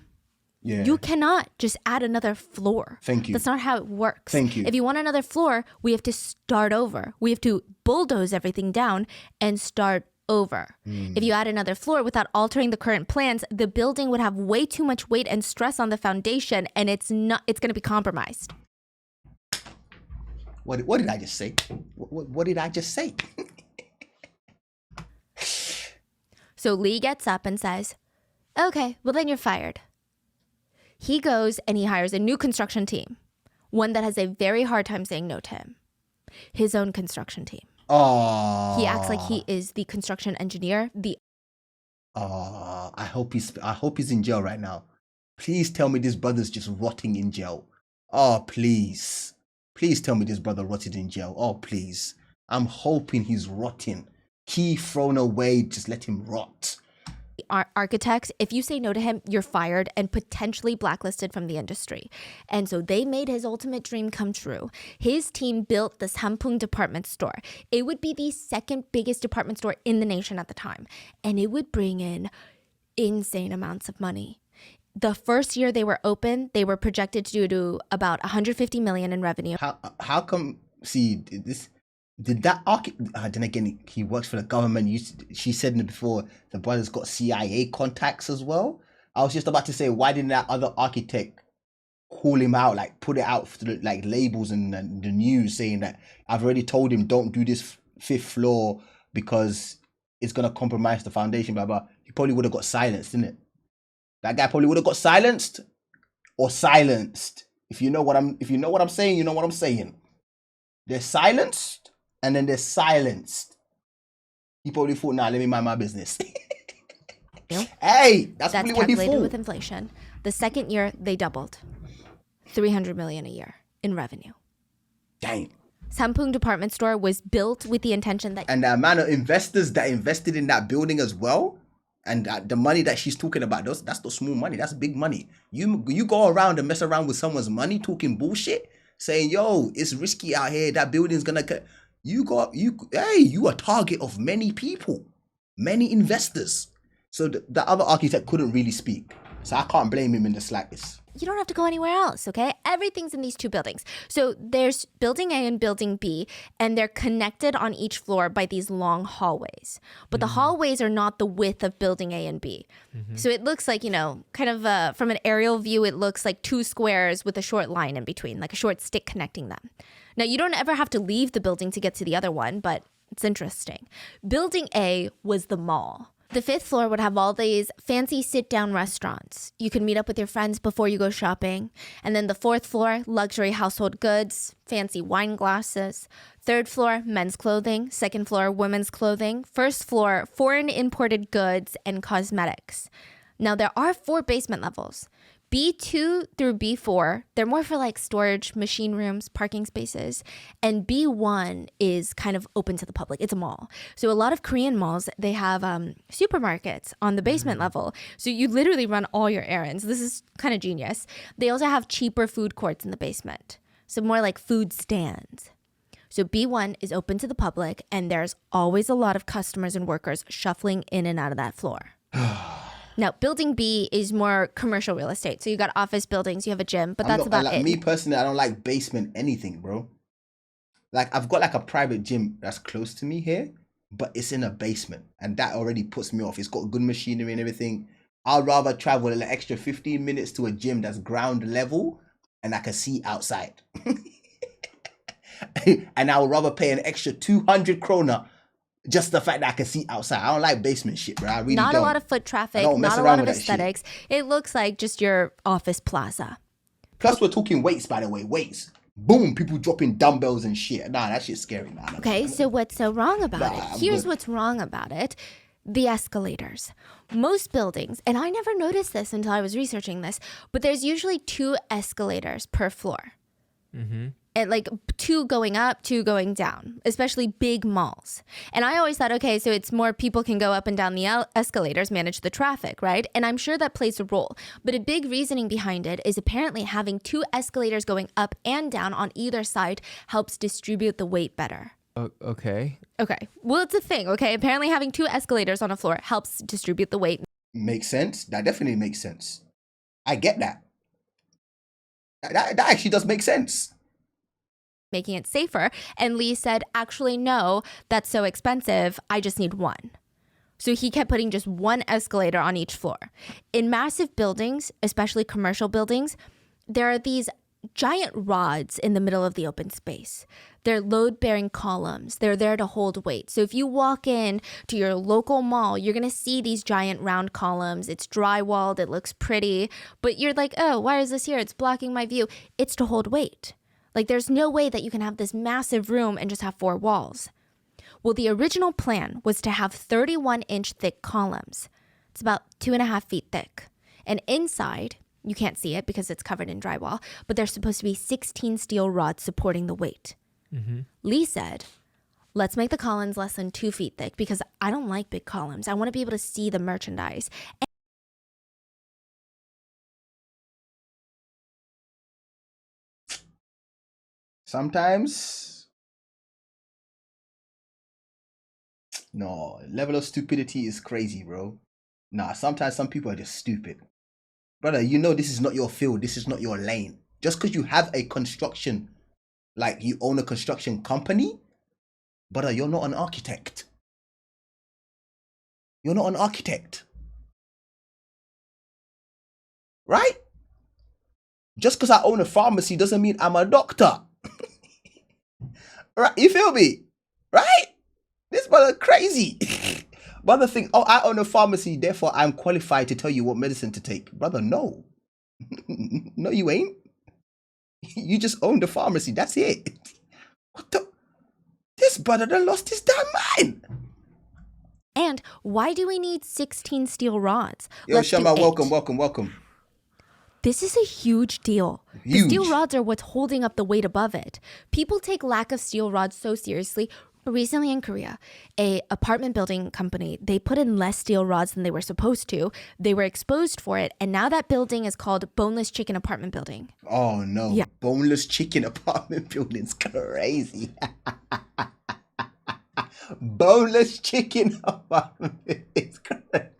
Yeah. You cannot just add another floor. Thank you. That's not how it works. Thank you. If you want another floor, we have to start over. We have to bulldoze everything down and start over. If you add another floor without altering the current plans, the building would have way too much weight and stress on the foundation, and it's going to be compromised. What did I just say? What did I just say? So Lee gets up and says, okay, well then you're fired. He goes and he hires a new construction team, one that has a very hard time saying no to him. His own construction team. Oh. He acts like he is the construction engineer. I hope he's in jail right now. Please tell me this brother's just rotting in jail. Oh, please. Please tell me this brother rotted in jail. Oh, please. I'm hoping he's rotting. Key thrown away, just let him rot. Architects, if you say no to him, you're fired and potentially blacklisted from the industry. And so they made his ultimate dream come true. His team built the Sampoong department store. It would be the second biggest department store in the nation at the time. And it would bring in insane amounts of money. The first year they were open, they were projected to do about 150 million in revenue. How come, see, this... Did that architect, then again, he works for the government. She said it before, the brother's got CIA contacts as well. I was just about to say, why didn't that other architect call him out, like put it out for the, like labels and the news saying that I've already told him don't do this 5th floor because it's going to compromise the foundation, blah, blah. He probably would have got silenced, didn't it? That guy probably would have got silenced or silenced. If you know what I'm saying, you know what I'm saying. They're silenced, and then they're silenced. He probably thought, nah, let me mind my business. Hey, that's That's probably what he calculated thought. with inflation. The second year, they doubled. 300 million a year in revenue. Dang. Sampung department store was built with the intention that And the amount of investors that invested in that building as well, and the money that she's talking about, that's not small money. That's big money. You go around and mess around with someone's money, talking bullshit, saying, yo, it's risky out here. That building's gonna... You a target of many people, many investors. So the other architect couldn't really speak. So I can't blame him in the slightest. you don't have to go anywhere else, okay? Everything's in these two buildings. So there's building A and building B, and they're connected on each floor by these long hallways. But the hallways are not the width of building A and B. So it looks like, kind of from an aerial view, it looks like two squares with a short line in between, like a short stick connecting them. Now, you don't ever have to leave the building to get to the other one, but it's interesting. Building A was the mall. The fifth floor would have all these fancy sit-down restaurants. You could meet up with your friends before you go shopping. And then the fourth floor, luxury household goods, fancy wine glasses. Third floor, men's clothing. Second floor, women's clothing. First floor, foreign imported goods and cosmetics. Now, there are 4 basement levels. B2 through B4, they're more for like storage, machine rooms, parking spaces. And B1 is kind of open to the public. It's a mall. So a lot of Korean malls, they have supermarkets on the basement level. So you literally run all your errands. This is kind of genius. They also have cheaper food courts in the basement. So more like food stands. So B1 is open to the public, and there's always a lot of customers and workers shuffling in and out of that floor. Now, building B is more commercial real estate. So you got office buildings, you have a gym, but that's about it. Me personally, I don't like basement anything, bro. Like, I've got like a private gym that's close to me here, but it's in a basement, and that already puts me off. It's got good machinery and everything. I'd rather travel an extra 15 minutes to a gym that's ground level and I can see outside. And I would rather pay an extra 200 krona just the fact that I can see outside. I don't like basement shit, bro. I really Not don't. a lot of foot traffic, don't mess not a around lot of with that shit. aesthetics. It looks like just your office plaza. Plus, we're talking weights, by the way. Weights. Boom, people dropping dumbbells and shit. Nah, that shit's scary, man. Okay, so what's so wrong about it? I'm Here's good. what's wrong about it. The escalators. Most buildings, and I never noticed this until I was researching this, but there's usually 2 escalators per floor. And like 2 going up, 2 going down, especially big malls. And I always thought, okay, so it's more people can go up and down the escalators, manage the traffic, right? And I'm sure that plays a role. But a big reasoning behind it is apparently having 2 escalators going up and down on either side helps distribute the weight better. Okay. Okay, well, it's a thing, okay? Apparently having 2 escalators on a floor helps distribute the weight. Makes sense. That definitely makes sense. I get that. That actually does make sense. Making it safer. And Lee said, actually, no, that's so expensive. I just need 1. So he kept putting just 1 escalator on each floor. In massive buildings, especially commercial buildings, there are these giant rods in the middle of the open space. They're load-bearing columns. They're there to hold weight. So if you walk in to your local mall, you're going to see these giant round columns. It's drywalled. It looks pretty. But you're like, oh, why is this here? It's blocking my view. It's to hold weight. Like, there's no way that you can have this massive room and just have 4 walls. Well, the original plan was to have 31-inch thick columns. It's about 2.5 feet thick. And inside, you can't see it because it's covered in drywall, but there's supposed to be 16 steel rods supporting the weight. Lee said, let's make the columns less than 2 feet thick because I don't like big columns. I want to be able to see the merchandise. Sometimes, no, level of stupidity is crazy, bro. Nah, sometimes some people are just stupid. Brother, you know this is not your field. This is not your lane. Just because you have a construction, like you own a construction company, brother, you're not an architect. You're not an architect. Right? Just because I own a pharmacy doesn't mean I'm a doctor. Right? You feel me? Right? This brother crazy. Brother think, oh, I own a pharmacy, therefore I'm qualified to tell you what medicine to take. Brother, no. No, you ain't. You just own the pharmacy. That's it. What the? This brother done lost his damn mind. And why do we need 16 steel rods? Yo, Let's do Shama, 8. welcome. This is a huge deal. The Huge. steel rods are what's holding up the weight above it. People take lack of steel rods so seriously. Recently in Korea, a apartment building company, they put in less steel rods than they were supposed to. They were exposed for it, and now that building is called Boneless Chicken Apartment Building. Oh no. Yeah. Boneless chicken apartment building's crazy. Boneless chicken apartment building's crazy.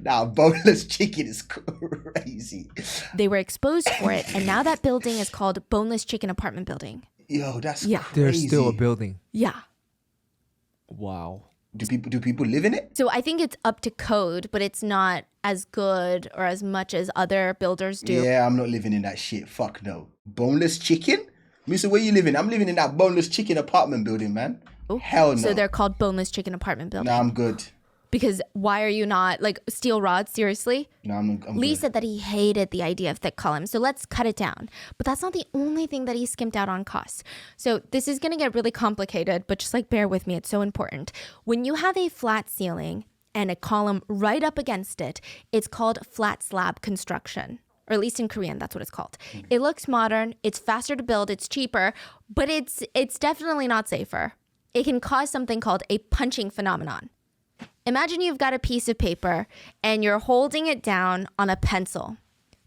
Nah, boneless chicken is crazy. They were exposed for it, and now that building is called Boneless Chicken Apartment Building. Yo, that's Yeah. crazy. There's still a building. Yeah. Wow. Do people live in it? So I think it's up to code, but it's not as good or as much as other builders do. Yeah, I'm not living in that shit. Fuck no. Boneless chicken? Mister, where you living? I'm living in that boneless chicken apartment building, man. Hell no. So they're called Boneless Chicken Apartment Building. Nah, I'm good. Because why are you not, like, steel rods, seriously? No, I'm Lee good. said that he hated the idea of thick columns, so let's cut it down. But that's not the only thing that he skimped out on costs. So this is going to get really complicated, but just like bear with me, it's so important. When you have a flat ceiling and a column right up against it, it's called flat slab construction. Or at least in Korean, that's what it's called. It looks modern, it's faster to build, it's cheaper, but it's definitely not safer. It can cause something called a punching phenomenon. Imagine you've got a piece of paper and you're holding it down on a pencil.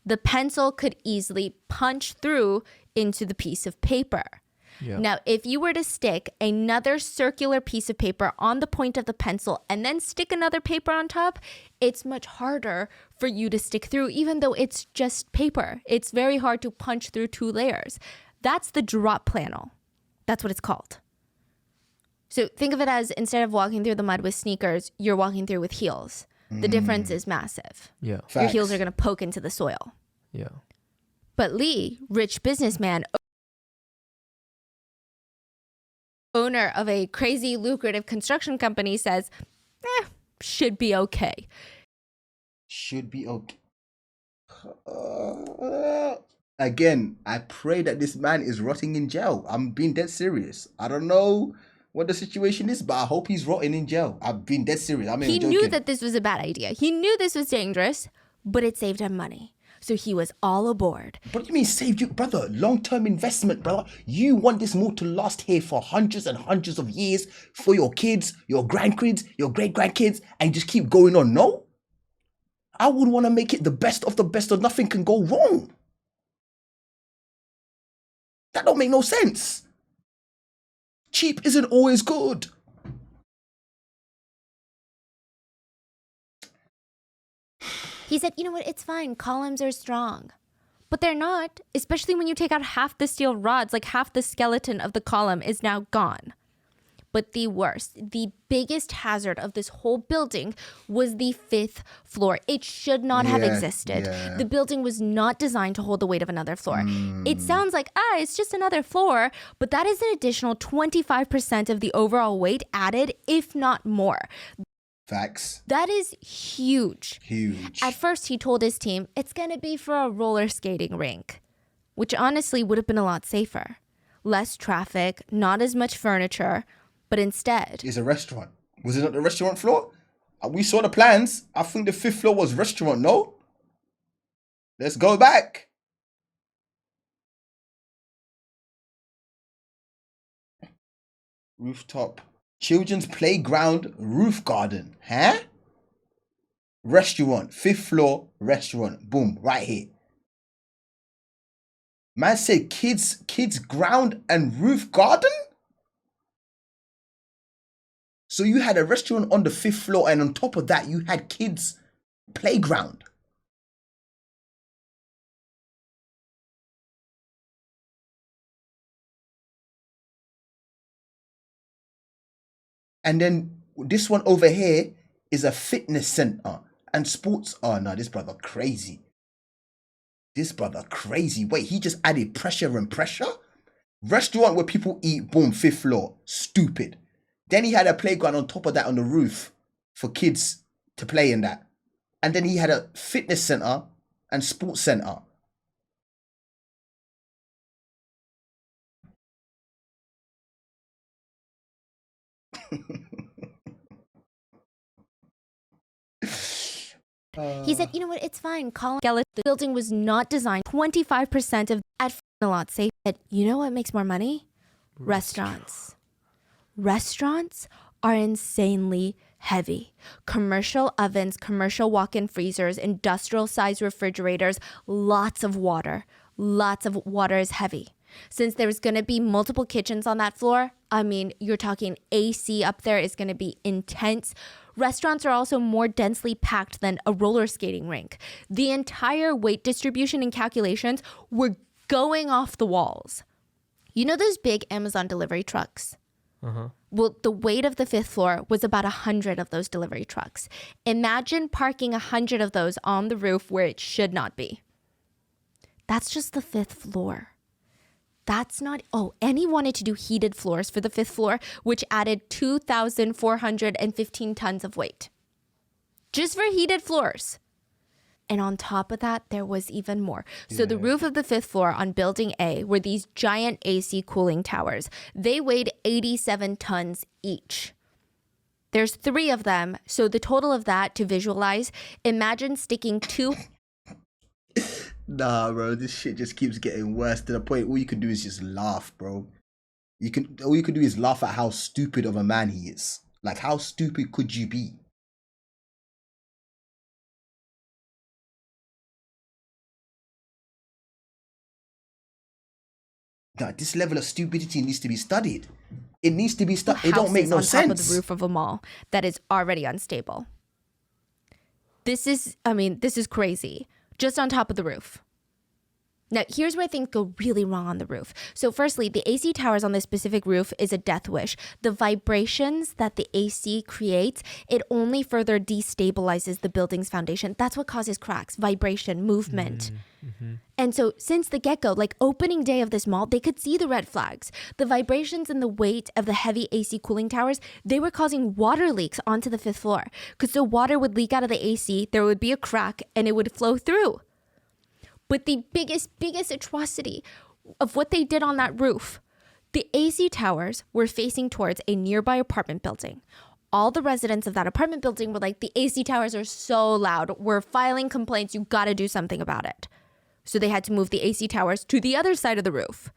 The pencil could easily punch through into the piece of paper. Yeah. Now, if you were to stick another circular piece of paper on the point of the pencil and then stick another paper on top, it's much harder for you to stick through, even though it's just paper. It's very hard to punch through 2 layers. That's the drop panel. That's what it's called. So think of it as instead of walking through the mud with sneakers, you're walking through with heels. The difference is massive. Yeah. Your Facts. heels are going to poke into the soil. Yeah. But Lee, rich businessman, owner of a crazy lucrative construction company, says, should be okay. Should be okay. Again, I pray that this man is rotting in jail. I'm being dead serious. I don't know what the situation is, but I hope he's rotting in jail. I've been dead serious. I'm He even knew joking. that this was a bad idea. He knew this was dangerous, but it saved him money. So he was all aboard. What do you mean saved you, brother? Long-term investment, brother. You want this mall to last here for hundreds and hundreds of years for your kids, your grandkids, your great-grandkids, and just keep going on, no? I would want to make it the best of the best so nothing can go wrong. That don't make no sense. Cheap isn't always good. He said, you know what, it's fine. Columns are strong. But they're not, especially when you take out half the steel rods, like half the skeleton of the column is now gone. But the worst, the biggest hazard of this whole building was the 5th floor. It should not have Yeah, existed. yeah. The building was not designed to hold the weight of another floor. It sounds like, it's just another floor, but that is an additional 25% of the overall weight added, if not more. Facts. That is huge. Huge. At first, he told his team it's going to be for a roller skating rink, which honestly would have been a lot safer. Less traffic, not as much furniture, but instead, It's a restaurant. Was it not the restaurant floor? We saw the plans. I think the 5th floor was restaurant, no? Let's go back. Rooftop. Children's playground roof garden. Huh? Restaurant. 5th floor restaurant. Boom. Right here. Man said kids ground and roof garden? So you had a restaurant on the 5th floor, and on top of that, you had kids' playground. And then this one over here is a fitness center and sports. Oh no, this brother crazy. This brother crazy. Wait, he just added pressure and pressure? Restaurant where people eat, boom, 5th floor. Stupid. Then he had a playground on top of that on the roof for kids to play in that. And then he had a fitness center and Sports Center. He said, you know what, it's fine. Colin Gellert, the building was not designed. 25% of at a lot safe. Said, you know what makes more money? Restaurants. Restaurants are insanely heavy. Commercial ovens, commercial walk-in freezers, industrial size refrigerators, lots of water. Lots of water is heavy. Since there's going to be multiple kitchens on that floor, I mean, you're talking AC up there is going to be intense. Restaurants are also more densely packed than a roller skating rink. The entire weight distribution and calculations were going off the walls. You know those big Amazon delivery trucks? Well, the weight of the 5th floor was about 100 of those delivery trucks. Imagine parking 100 of those on the roof where it should not be. That's just the 5th floor. That's not, and he wanted to do heated floors for the 5th floor, which added 2,415 tons of weight. Just for heated floors. And on top of that, there was even more. So the roof of the 5th floor on Building A were these giant AC cooling towers. They weighed 87 tons each. There's 3 of them. So the total of that, to visualize, imagine sticking 2... Nah, bro, this shit just keeps getting worse to the point all you can do is just laugh, bro. All you can do is laugh at how stupid of a man he is. Like, how stupid could you be? Nah, this level of stupidity needs to be studied. It needs to be studied. It don't make no sense. On top of the roof of a mall that is already unstable. This is crazy. Just on top of the roof. Now, here's where things go really wrong on the roof. So firstly, the AC towers on this specific roof is a death wish. The vibrations that the AC creates, it only further destabilizes the building's foundation. That's what causes cracks, vibration, movement. And so since the get-go, like opening day of this mall, they could see the red flags. The vibrations and the weight of the heavy AC cooling towers, they were causing water leaks onto the 5th floor. Because the water would leak out of the AC, there would be a crack, and it would flow through. But the biggest atrocity of what they did on that roof, the AC towers were facing towards a nearby apartment building. All the residents of that apartment building were like, the AC towers are so loud. We're filing complaints. You got to do something about it. So they had to move the AC towers to the other side of the roof.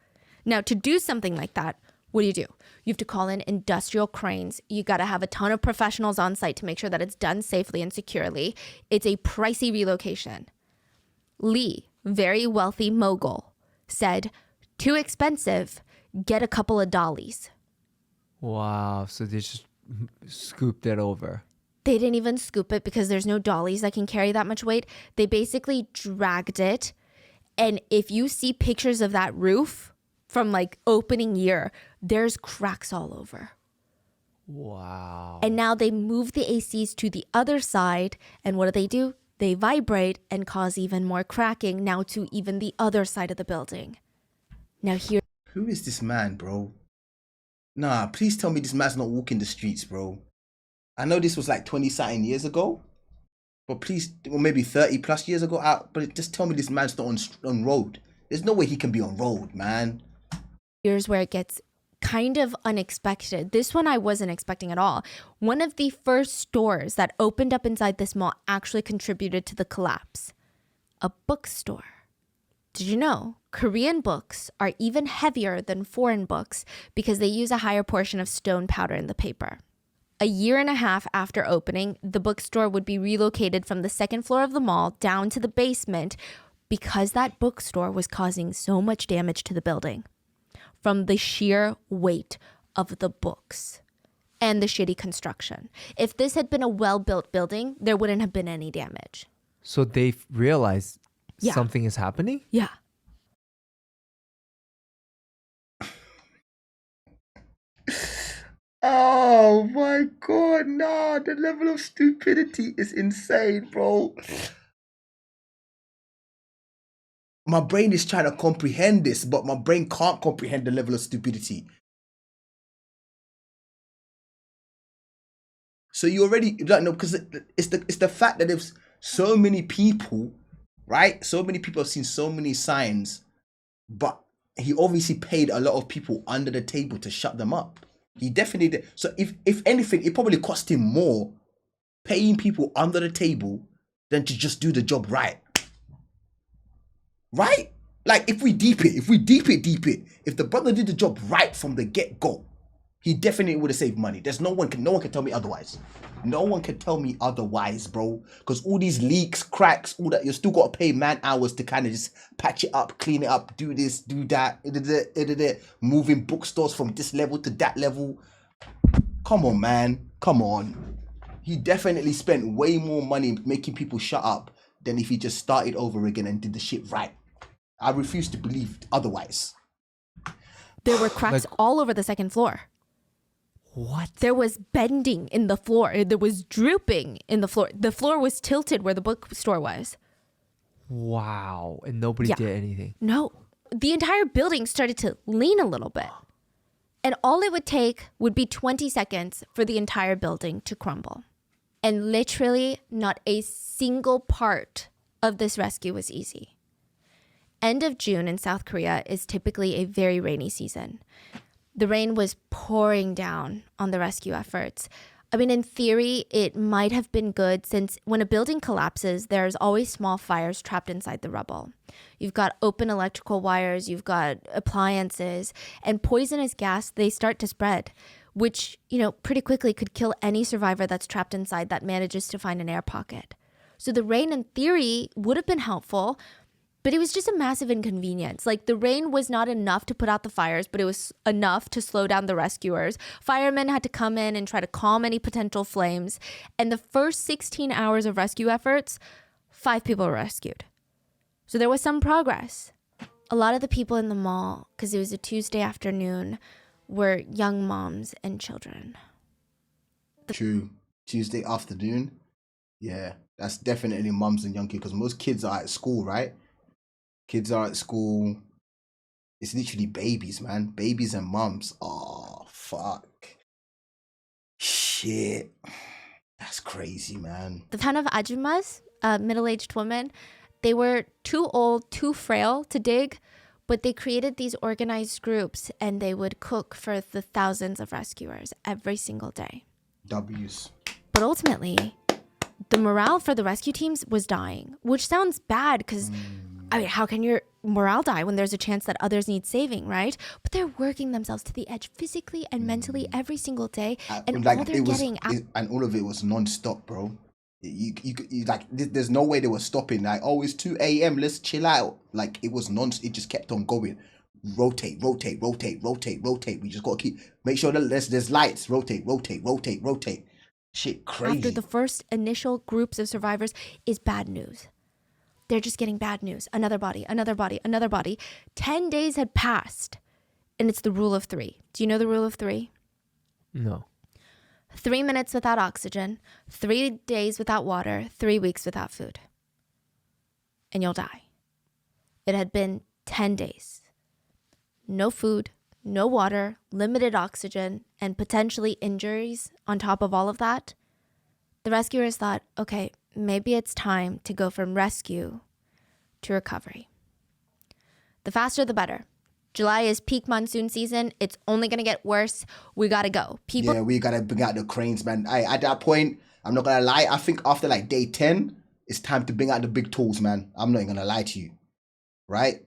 Now, to do something like that, what do? You have to call in industrial cranes. You got to have a ton of professionals on site to make sure that it's done safely and securely. It's a pricey relocation. Lee, very wealthy mogul, said, too expensive, get a couple of dollies. Wow, so they just scooped it over. They didn't even scoop it because there's no dollies that can carry that much weight. They basically dragged it. And if you see pictures of that roof from like opening year, there's cracks all over. Wow. And now they move the ACs to the other side. And what do? They vibrate and cause even more cracking now to even the other side of the building. Now here. Who is this man, bro? Nah, please tell me this man's not walking the streets, bro. I know this was like 20-something years ago. But please, or maybe 30 plus years ago. But just tell me this man's not on road. There's no way he can be on road, man. Here's where it gets kind of unexpected. This one I wasn't expecting at all. One of the first stores that opened up inside this mall actually contributed to the collapse. A bookstore. Did you know Korean books are even heavier than foreign books because they use a higher portion of stone powder in the paper? A year and a half after opening, the bookstore would be relocated from the 2nd floor of the mall down to the basement because that bookstore was causing so much damage to the building from the sheer weight of the books and the shitty construction. If this had been a well-built building, there wouldn't have been any damage. So they realized something is happening? Yeah. Oh my god, nah, the level of stupidity is insane, bro. My brain is trying to comprehend this, but my brain can't comprehend the level of stupidity. So you already don't know, because it's the fact that there's so many people right? So many people have seen so many signs, but he obviously paid a lot of people under the table to shut them up. He definitely did. So if anything, it probably cost him more paying people under the table than to just do the job right. Right? Like if we deep it, if the brother did the job right from the get-go, he definitely would have saved money. There's no one can tell me otherwise. No one can tell me otherwise, bro. Because all these leaks, cracks, all that, you still got to pay man hours to kind of just patch it up, clean it up, do this, do that, moving bookstores from this level to that level. Come on, man. Come on. He definitely spent way more money making people shut up than if he just started over again and did the shit right. I refuse to believe otherwise. There were cracks all over the second floor. What? There was bending in the floor. There was drooping in the floor. The floor was tilted where the bookstore was. Wow. And nobody Yeah. did anything. No, the entire building started to lean a little bit. And all it would take would be 20 seconds for the entire building to crumble. And literally not a single part of this rescue was easy. End of June in South Korea is typically a very rainy season. The rain was pouring down on the rescue efforts. I mean, in theory, it might have been good since when a building collapses, there's always small fires trapped inside the rubble. You've got open electrical wires, you've got appliances, and poisonous gas, they start to spread, which, pretty quickly could kill any survivor that's trapped inside that manages to find an air pocket. So the rain, in theory, would have been helpful, but it was just a massive inconvenience. Like, the rain was not enough to put out the fires, but it was enough to slow down the rescuers. Firemen had to come in and try to calm any potential flames. And the first 16 hours of rescue efforts, 5 people were rescued. So there was some progress. A lot of the people in the mall, because it was a Tuesday afternoon, were young moms and children. True. Tuesday afternoon. Yeah, that's definitely mums and young kids because most kids are at school, right? Kids are at school. It's literally babies, man. Babies and mums. Oh, fuck. Shit. That's crazy, man. The ton of ajumas, middle-aged women, they were too old, too frail to dig, but they created these organized groups and they would cook for the thousands of rescuers every single day. W's. But ultimately, the morale for the rescue teams was dying, which sounds bad because, how can your morale die when there's a chance that others need saving, right? But they're working themselves to the edge physically and mentally every single day. And all they're getting... And all of it was non-stop, bro. You there's no way they were stopping. Like, oh, it's 2 a.m. Let's chill out. Like, it was it just kept on going. Rotate. We just got to make sure that there's lights. Rotate. Shit, crazy. After the first initial groups of survivors is bad news. They're just getting bad news. Another body. 10 days had passed. And it's the rule of 3. Do you know the rule of 3? No. 3 minutes without oxygen, 3 days without water, 3 weeks without food. And you'll die. It had been 10 days. No food, no water, limited oxygen, and potentially injuries on top of all of that. The rescuers thought, okay, maybe it's time to go from rescue to recovery. The faster, the better. July is peak monsoon season. It's only going to get worse. We got to go. Yeah, we got to bring out the cranes, man. At that point, I'm not going to lie. I think after like day 10, it's time to bring out the big tools, man. I'm not even going to lie to you. Right?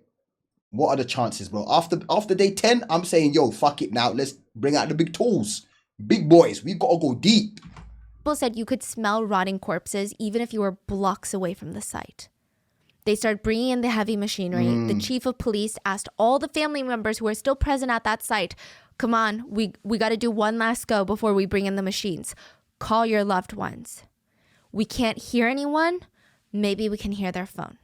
What are the chances, bro? After day 10, I'm saying, yo, fuck it now. Let's bring out the big tools. Big boys. We got to go deep. People said you could smell rotting corpses even if you were blocks away from the site. They started bringing in the heavy machinery. The chief of police asked all the family members who are still present at that site, come on, we got to do one last go before we bring in the machines. Call your loved ones. We can't hear anyone. Maybe we can hear their phone.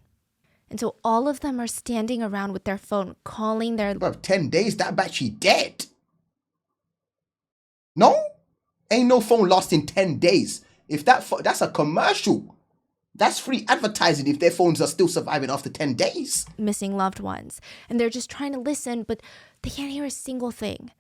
And so all of them are standing around with their phone, calling their... Bro, 10 days, that battery dead. No? Ain't no phone lasting 10 days. If that's a commercial. That's free advertising if their phones are still surviving after 10 days. Missing loved ones. And they're just trying to listen, but they can't hear a single thing.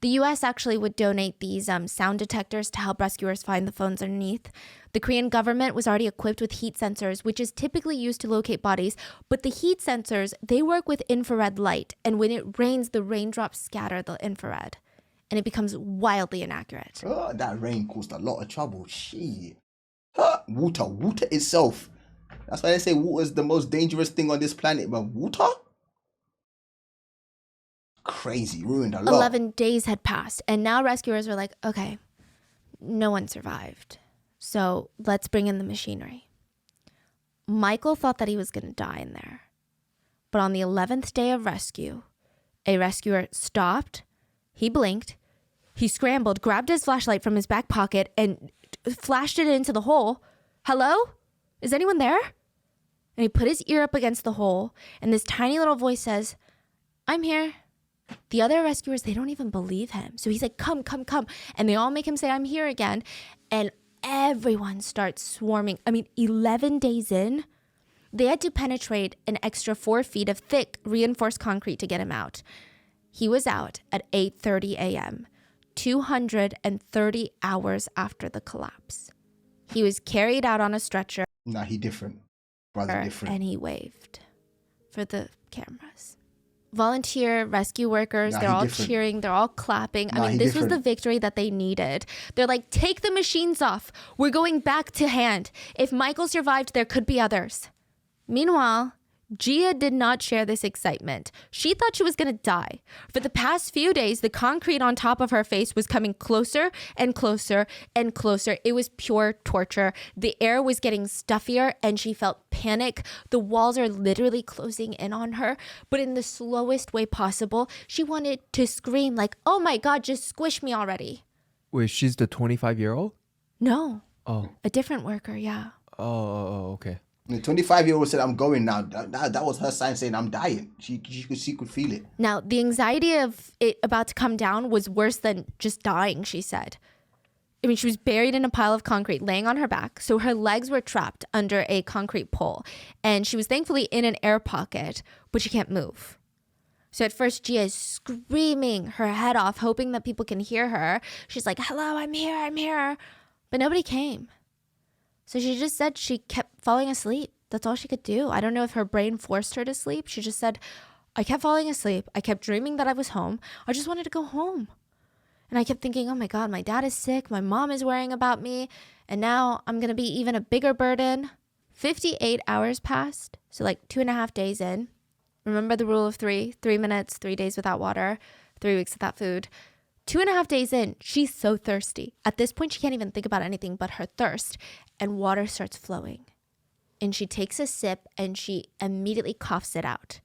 The US actually would donate these sound detectors to help rescuers find the phones underneath. The Korean government was already equipped with heat sensors, which is typically used to locate bodies. But the heat sensors, they work with infrared light. And when it rains, the raindrops scatter the infrared. And it becomes wildly inaccurate. Oh, that rain caused a lot of trouble. Shit. Huh? Water itself. That's why they say water is the most dangerous thing on this planet. But water? Crazy. Ruined a lot. 11 days had passed, and now rescuers were like, okay, no one survived. So let's bring in the machinery. Michael thought that he was going to die in there. But on the 11th day of rescue, a rescuer stopped, he blinked, he scrambled, grabbed his flashlight from his back pocket, and flashed it into the hole. Hello? Is anyone there? And he put his ear up against the hole, and this tiny little voice says, I'm here. The other rescuers, they don't even believe him. So he's like, come. And they all make him say, I'm here again. And everyone starts swarming. 11 days in, they had to penetrate an extra 4 feet of thick reinforced concrete to get him out. He was out at 8:30 a.m., 230 hours after the collapse. He was carried out on a stretcher. Nah, he different. Brother different. And he waved for the cameras. Volunteer rescue workers, they're all different. cheering, they're all clapping. This was the victory that they needed. They're like, take the machines off. We're going back to hand. If Michael survived, there could be others. Meanwhile, Gia did not share this excitement. She thought she was going to die. For the past few days, the concrete on top of her face was coming closer and closer and closer. It was pure torture. The air was getting stuffier and she felt panic. The walls are literally closing in on her, but in the slowest way possible. She wanted to scream like, oh my God, just squish me already. Wait, she's the 25-year-old? No. Oh. A different worker, yeah. Oh, okay. The 25-year-old said, I'm going now. That was her sign saying, I'm dying. She could feel it. Now, the anxiety of it about to come down was worse than just dying, she said. She was buried in a pile of concrete, laying on her back. So her legs were trapped under a concrete pole. And she was thankfully in an air pocket, but she can't move. So at first, Gia is screaming her head off, hoping that people can hear her. She's like, hello, I'm here. But nobody came. So she just said she kept falling asleep. That's all she could do. I don't know if her brain forced her to sleep. She just said, I kept falling asleep. I kept dreaming that I was home. I just wanted to go home. And I kept thinking, oh my God, my dad is sick. My mom is worrying about me. And now I'm going to be even a bigger burden. 58 hours passed. So like 2.5 days in. Remember the rule of 3? 3 minutes, 3 days without water, 3 weeks without food. 2.5 days in, she's so thirsty. At this point, she can't even think about anything but her thirst. And water starts flowing. And she takes a sip and she immediately coughs it out.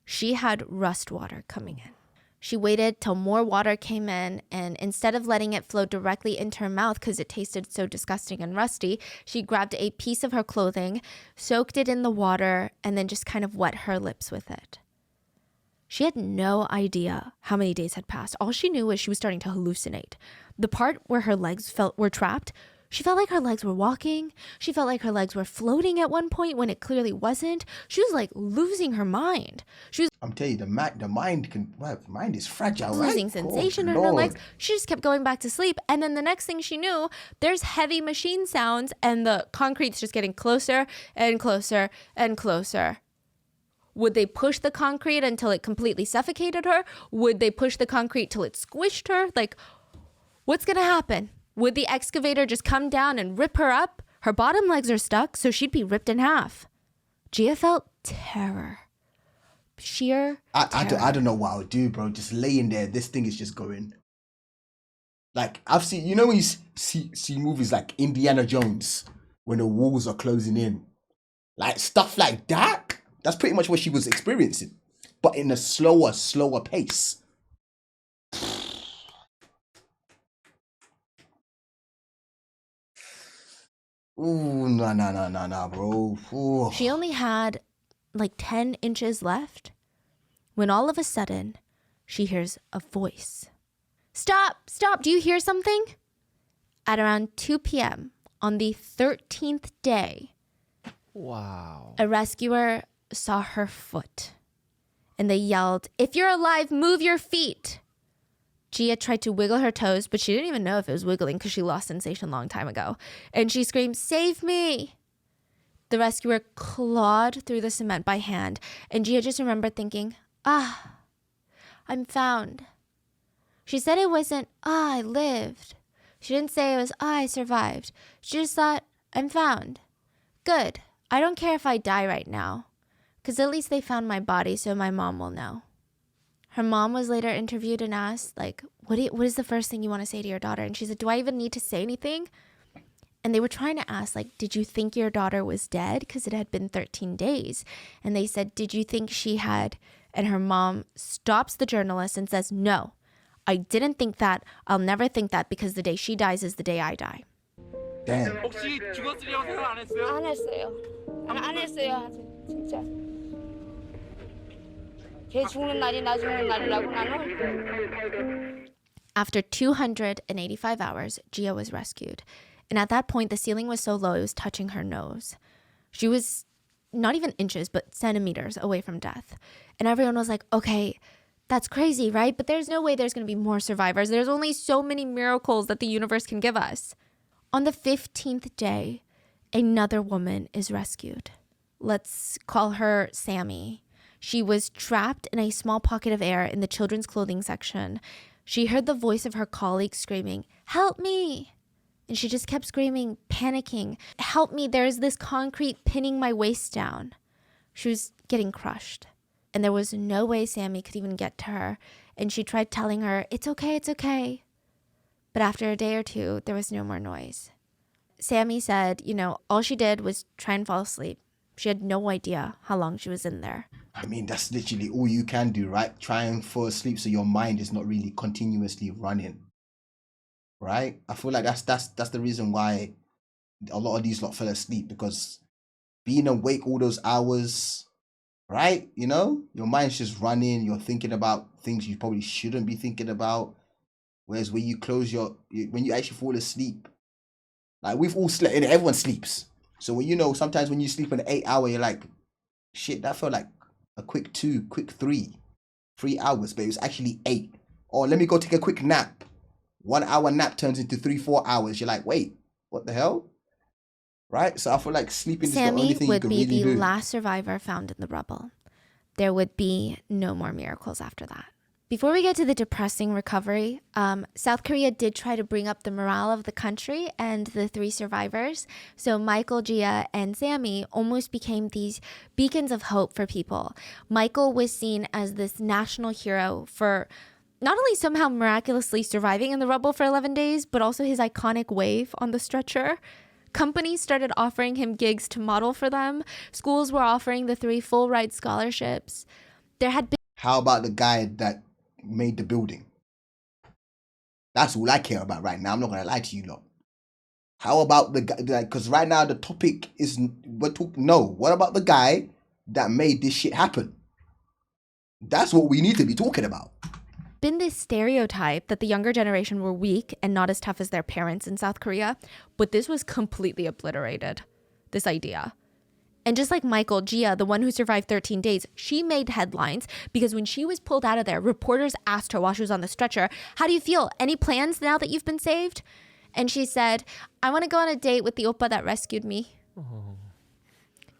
She had rust water coming in. She waited till more water came in, and instead of letting it flow directly into her mouth because it tasted so disgusting and rusty, she grabbed a piece of her clothing, soaked it in the water, and then just kind of wet her lips with it. She had no idea how many days had passed. All she knew was she was starting to hallucinate. The part where her legs were trapped, she felt like her legs were walking. She felt like her legs were floating at one point when it clearly wasn't. She was like losing her mind. She was I'm telling you, the mind is fragile, right? losing sensation in her legs. She just kept going back to sleep. And then the next thing she knew, there's heavy machine sounds and the concrete's just getting closer and closer and closer. Would they push the concrete until it completely suffocated her? Would they push the concrete till it squished her? Like, what's going to happen? Would the excavator just come down and rip her up? Her bottom legs are stuck, so she'd be ripped in half. Gia felt terror. Sheer terror. I don't know what I would do, bro. Just laying there, this thing is just going. Like, I've seen, you know when you see movies like Indiana Jones, when the walls are closing in? Like, stuff like that. That's pretty much what she was experiencing. But in a slower pace. Ooh, nah, bro. Ooh. She only had like 10 inches left when all of a sudden she hears a voice. Stop, do you hear something? At around 2 p.m. on the 13th day, Wow. a rescuer saw her foot and they yelled, if you're alive, move your feet. Gia tried to wiggle her toes, but she didn't even know if it was wiggling because she lost sensation a long time ago. And she screamed, "Save me!" The rescuer clawed through the cement by hand, and Gia just remembered thinking, "Ah, I'm found." She said it wasn't, "Ah, I lived." She didn't say it was, "Ah, I survived." She just thought, "I'm found. Good. I don't care if I die right now, because at least they found my body so my mom will know." Her mom was later interviewed and asked, like, what is the first thing you want to say to your daughter? And she said, "Do I even need to say anything?" And they were trying to ask, like, did you think your daughter was dead? Because it had been 13 days. And they said, did you think she had? And her mom stops the journalist and says, "No, I didn't think that. I'll never think that because the day she dies is the day I die." Damn. 혹시 죽었으리라고 생각 안 했어요? 안 했어요. 안 했어요. 아직 진짜. 걔 죽는 날이 나 죽는 날이라고 나는. After 285 hours, Gia was rescued. And at that point, the ceiling was so low it was touching her nose. She was not even inches, but centimeters away from death. And everyone was like, okay, that's crazy, right? But there's no way there's going to be more survivors. There's only so many miracles that the universe can give us. On the 15th day, another woman is rescued. Let's call her Sammy. She was trapped in a small pocket of air in the children's clothing section. She heard the voice of her colleague screaming, "Help me!" And she just kept screaming, panicking, "Help me, there's this concrete pinning my waist down." She was getting crushed. And there was no way Sammy could even get to her. And she tried telling her, "It's okay, it's okay." But after a day or two, there was no more noise. Sammy said, all she did was try and fall asleep. She had no idea how long she was in there. I mean, that's literally all you can do, right? Try and fall asleep so your mind is not really continuously running, right? I feel like that's the reason why a lot of these lot fell asleep, because being awake all those hours, right? Your mind's just running. You're thinking about things you probably shouldn't be thinking about. Whereas when you when you actually fall asleep, like we've all slept, and everyone sleeps. So when sometimes when you sleep an 8 hour, you're like, shit, that felt like a quick 2, quick 3 hours, but it was actually 8. Or let me go take a quick nap. 1 hour nap turns into 3-4 hours. You're like, wait, what the hell? Right? So I feel like sleeping is the only Sammy thing you would can be really the do. last survivor found in the rubble. There would be no more miracles after that. Before we get to the depressing recovery, South Korea did try to bring up the morale of the country and the 3 survivors. So Michael, Gia, and Sammy almost became these beacons of hope for people. Michael was seen as this national hero for not only somehow miraculously surviving in the rubble for 11 days, but also his iconic wave on the stretcher. Companies started offering him gigs to model for them. Schools were offering the 3 full ride scholarships. There had been How about the guy that made the building? That's all I care about right now. I'm not gonna lie to you lot. How about the guy? Because right now the topic is what about the guy that made this shit happen? That's what we need to be talking about. been this stereotype that the younger generation were weak and not as tough as their parents in South Korea, but this was completely obliterated, this idea. And just like Michael, Gia, the one who survived 13 days, she made headlines because when she was pulled out of there, reporters asked her while she was on the stretcher, "How do you feel? Any plans now that you've been saved?" And she said, "I want to go on a date with the oppa that rescued me." Oh.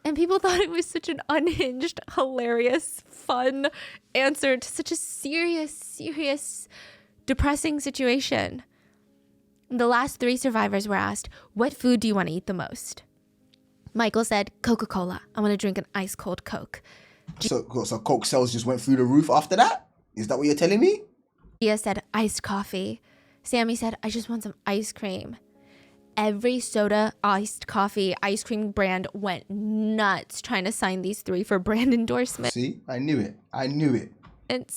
And people thought it was such an unhinged, hilarious, fun answer to such a serious, depressing situation. The last 3 survivors were asked, "What food do you want to eat the most?" Michael said, "Coca-Cola. I want to drink an ice cold Coke." So Coke sales just went through the roof after that? Is that what you're telling me? Gia said, "Iced coffee." Sammy said, "I just want some ice cream." Every soda, iced coffee, ice cream brand went nuts trying to sign these 3 for brand endorsement. See, I knew it. And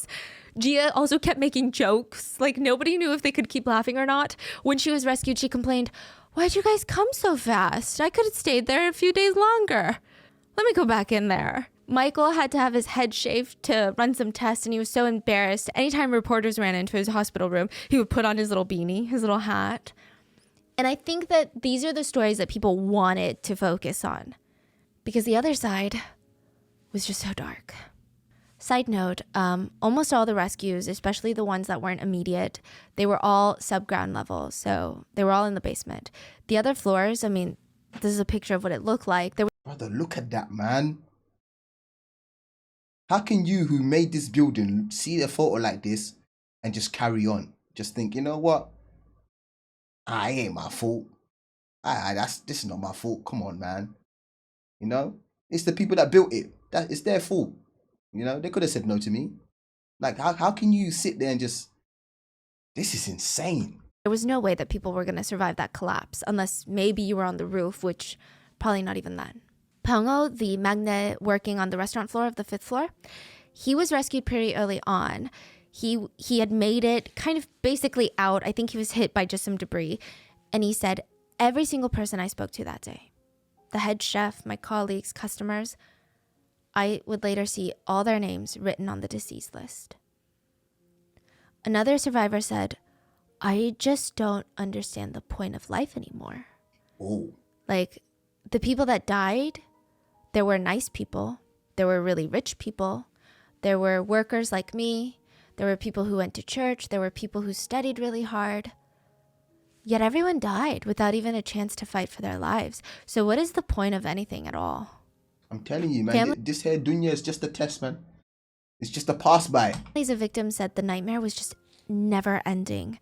Gia also kept making jokes. Like, nobody knew if they could keep laughing or not. When she was rescued, she complained, "Why'd you guys come so fast? I could have stayed there a few days longer. Let me go back in there." Michael had to have his head shaved to run some tests, and he was so embarrassed. Anytime reporters ran into his hospital room, he would put on his little beanie, his little hat. And I think that these are the stories that people wanted to focus on, because the other side was just so dark. Side note, almost all the rescues, especially the ones that weren't immediate, they were all subground level. So they were all in the basement. The other floors, I mean, this is a picture of what it looked like. There Brother, look at that, man. How can you, who made this building, see a photo like this and just carry on? Just think, you know what? It ain't my fault. This is not my fault. Come on, man. You know, it's the people that built it. It's their fault. You know, they could have said no to me. Like, how can you sit there and just? This is insane. There was no way that people were going to survive that collapse unless maybe you were on the roof, which probably not even then. Pyongo, the magnate working on the restaurant floor of the 5th floor, he was rescued pretty early on. He had made it kind of basically out. I think he was hit by just some debris. And he said, every single person I spoke to that day, the head chef, my colleagues, customers, I would later see all their names written on the deceased list. Another survivor said, I just don't understand the point of life anymore. Oh. Like, the people that died, there were nice people. There were really rich people. There were workers like me. There were people who went to church. There were people who studied really hard. Yet everyone died without even a chance to fight for their lives. So what is the point of anything at all? I'm telling you, man, this here dunya is just a test, man. It's just a pass by. Families of victims said the nightmare was just never ending.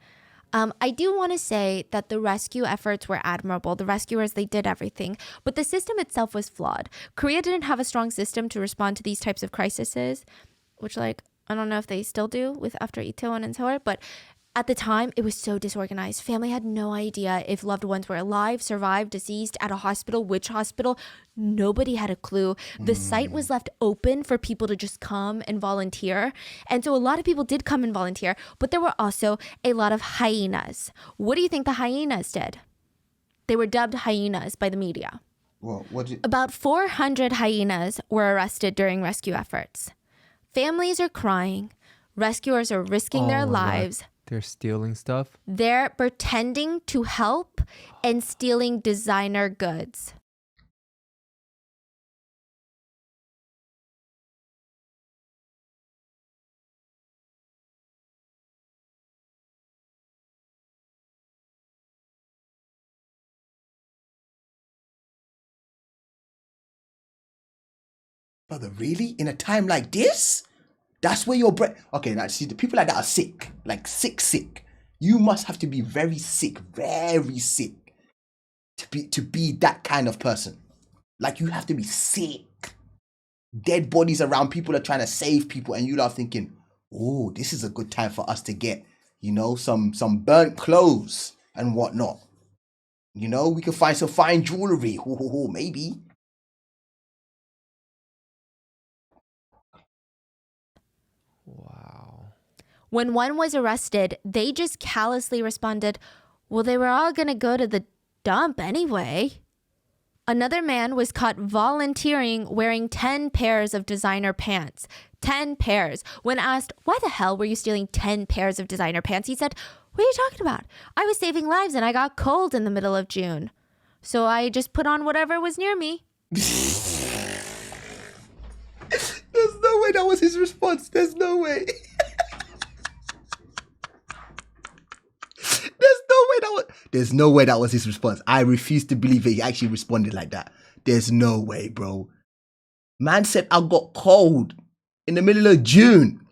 I do want to say that the rescue efforts were admirable. The rescuers, they did everything. But the system itself was flawed. Korea didn't have a strong system to respond to these types of crises, which, like, I don't know if they still do with after Itaewon and Seoul, but at the time, it was so disorganized. Family had no idea if loved ones were alive, survived, deceased, at a hospital, which hospital. Nobody had a clue. The site was left open for people to just come and volunteer. And so a lot of people did come and volunteer, but there were also a lot of hyenas. What do you think the hyenas did? They were dubbed hyenas by the media. Well, About 400 hyenas were arrested during rescue efforts. Families are crying. Rescuers are risking their lives. God. They're stealing stuff? They're pretending to help and stealing designer goods. Brother, really? In a time like this? That's where your brain... Okay, now see, the people like that are sick. Like, sick. You must have to be very sick to be that kind of person. Like, you have to be sick. Dead bodies around, people are trying to save people, and you are thinking, oh, this is a good time for us to get, you know, some burnt clothes and whatnot. You know, we can find some fine jewelry. Maybe. Wow. When one was arrested, they just callously responded, well, they were all going to go to the dump anyway. Another man was caught volunteering wearing 10 pairs of designer pants. 10 pairs. When asked, why the hell were you stealing 10 pairs of designer pants? He said, what are you talking about? I was saving lives and I got cold in the middle of June. So I just put on whatever was near me. There's no way that was his response. There's no way. There's no way that was his response. I refuse to believe that he actually responded like that. There's no way, bro. Man said I got cold in the middle of June.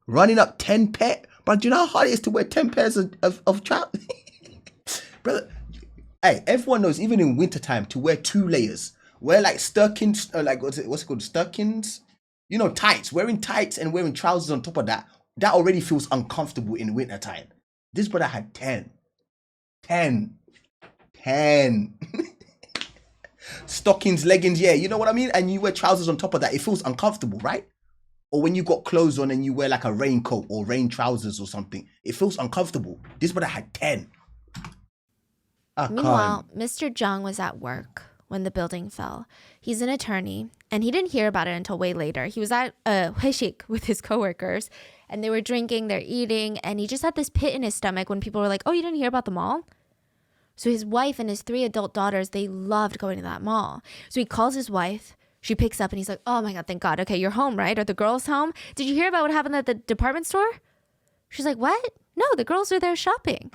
Running up 10 pairs. But do you know how hard it is to wear 10 pairs of trousers? Brother, hey, everyone knows, even in wintertime, to wear 2 layers. Wear like stirkins, like what's it called? Stirkins? You know, tights. Wearing tights and wearing trousers on top of that, that already feels uncomfortable in wintertime. This brother had 10. Stockings, leggings, yeah, you know what I mean? And you wear trousers on top of that, it feels uncomfortable, right? Or when you got clothes on and you wear like a raincoat or rain trousers or something, it feels uncomfortable. This brother had 10. Meanwhile, Mr. Jung was at work when the building fell. He's an attorney, and he didn't hear about it until way later. He was at a 회식 with his coworkers, and they were drinking, they're eating, and he just had this pit in his stomach when people were like, oh, you didn't hear about the mall? So his wife and his 3 adult daughters, they loved going to that mall. So he calls his wife, She picks up and he's like, oh my God, thank God. Okay, you're home, right? Are the girls home? Did you hear about what happened at the department store? She's like, what? No, the girls are there shopping.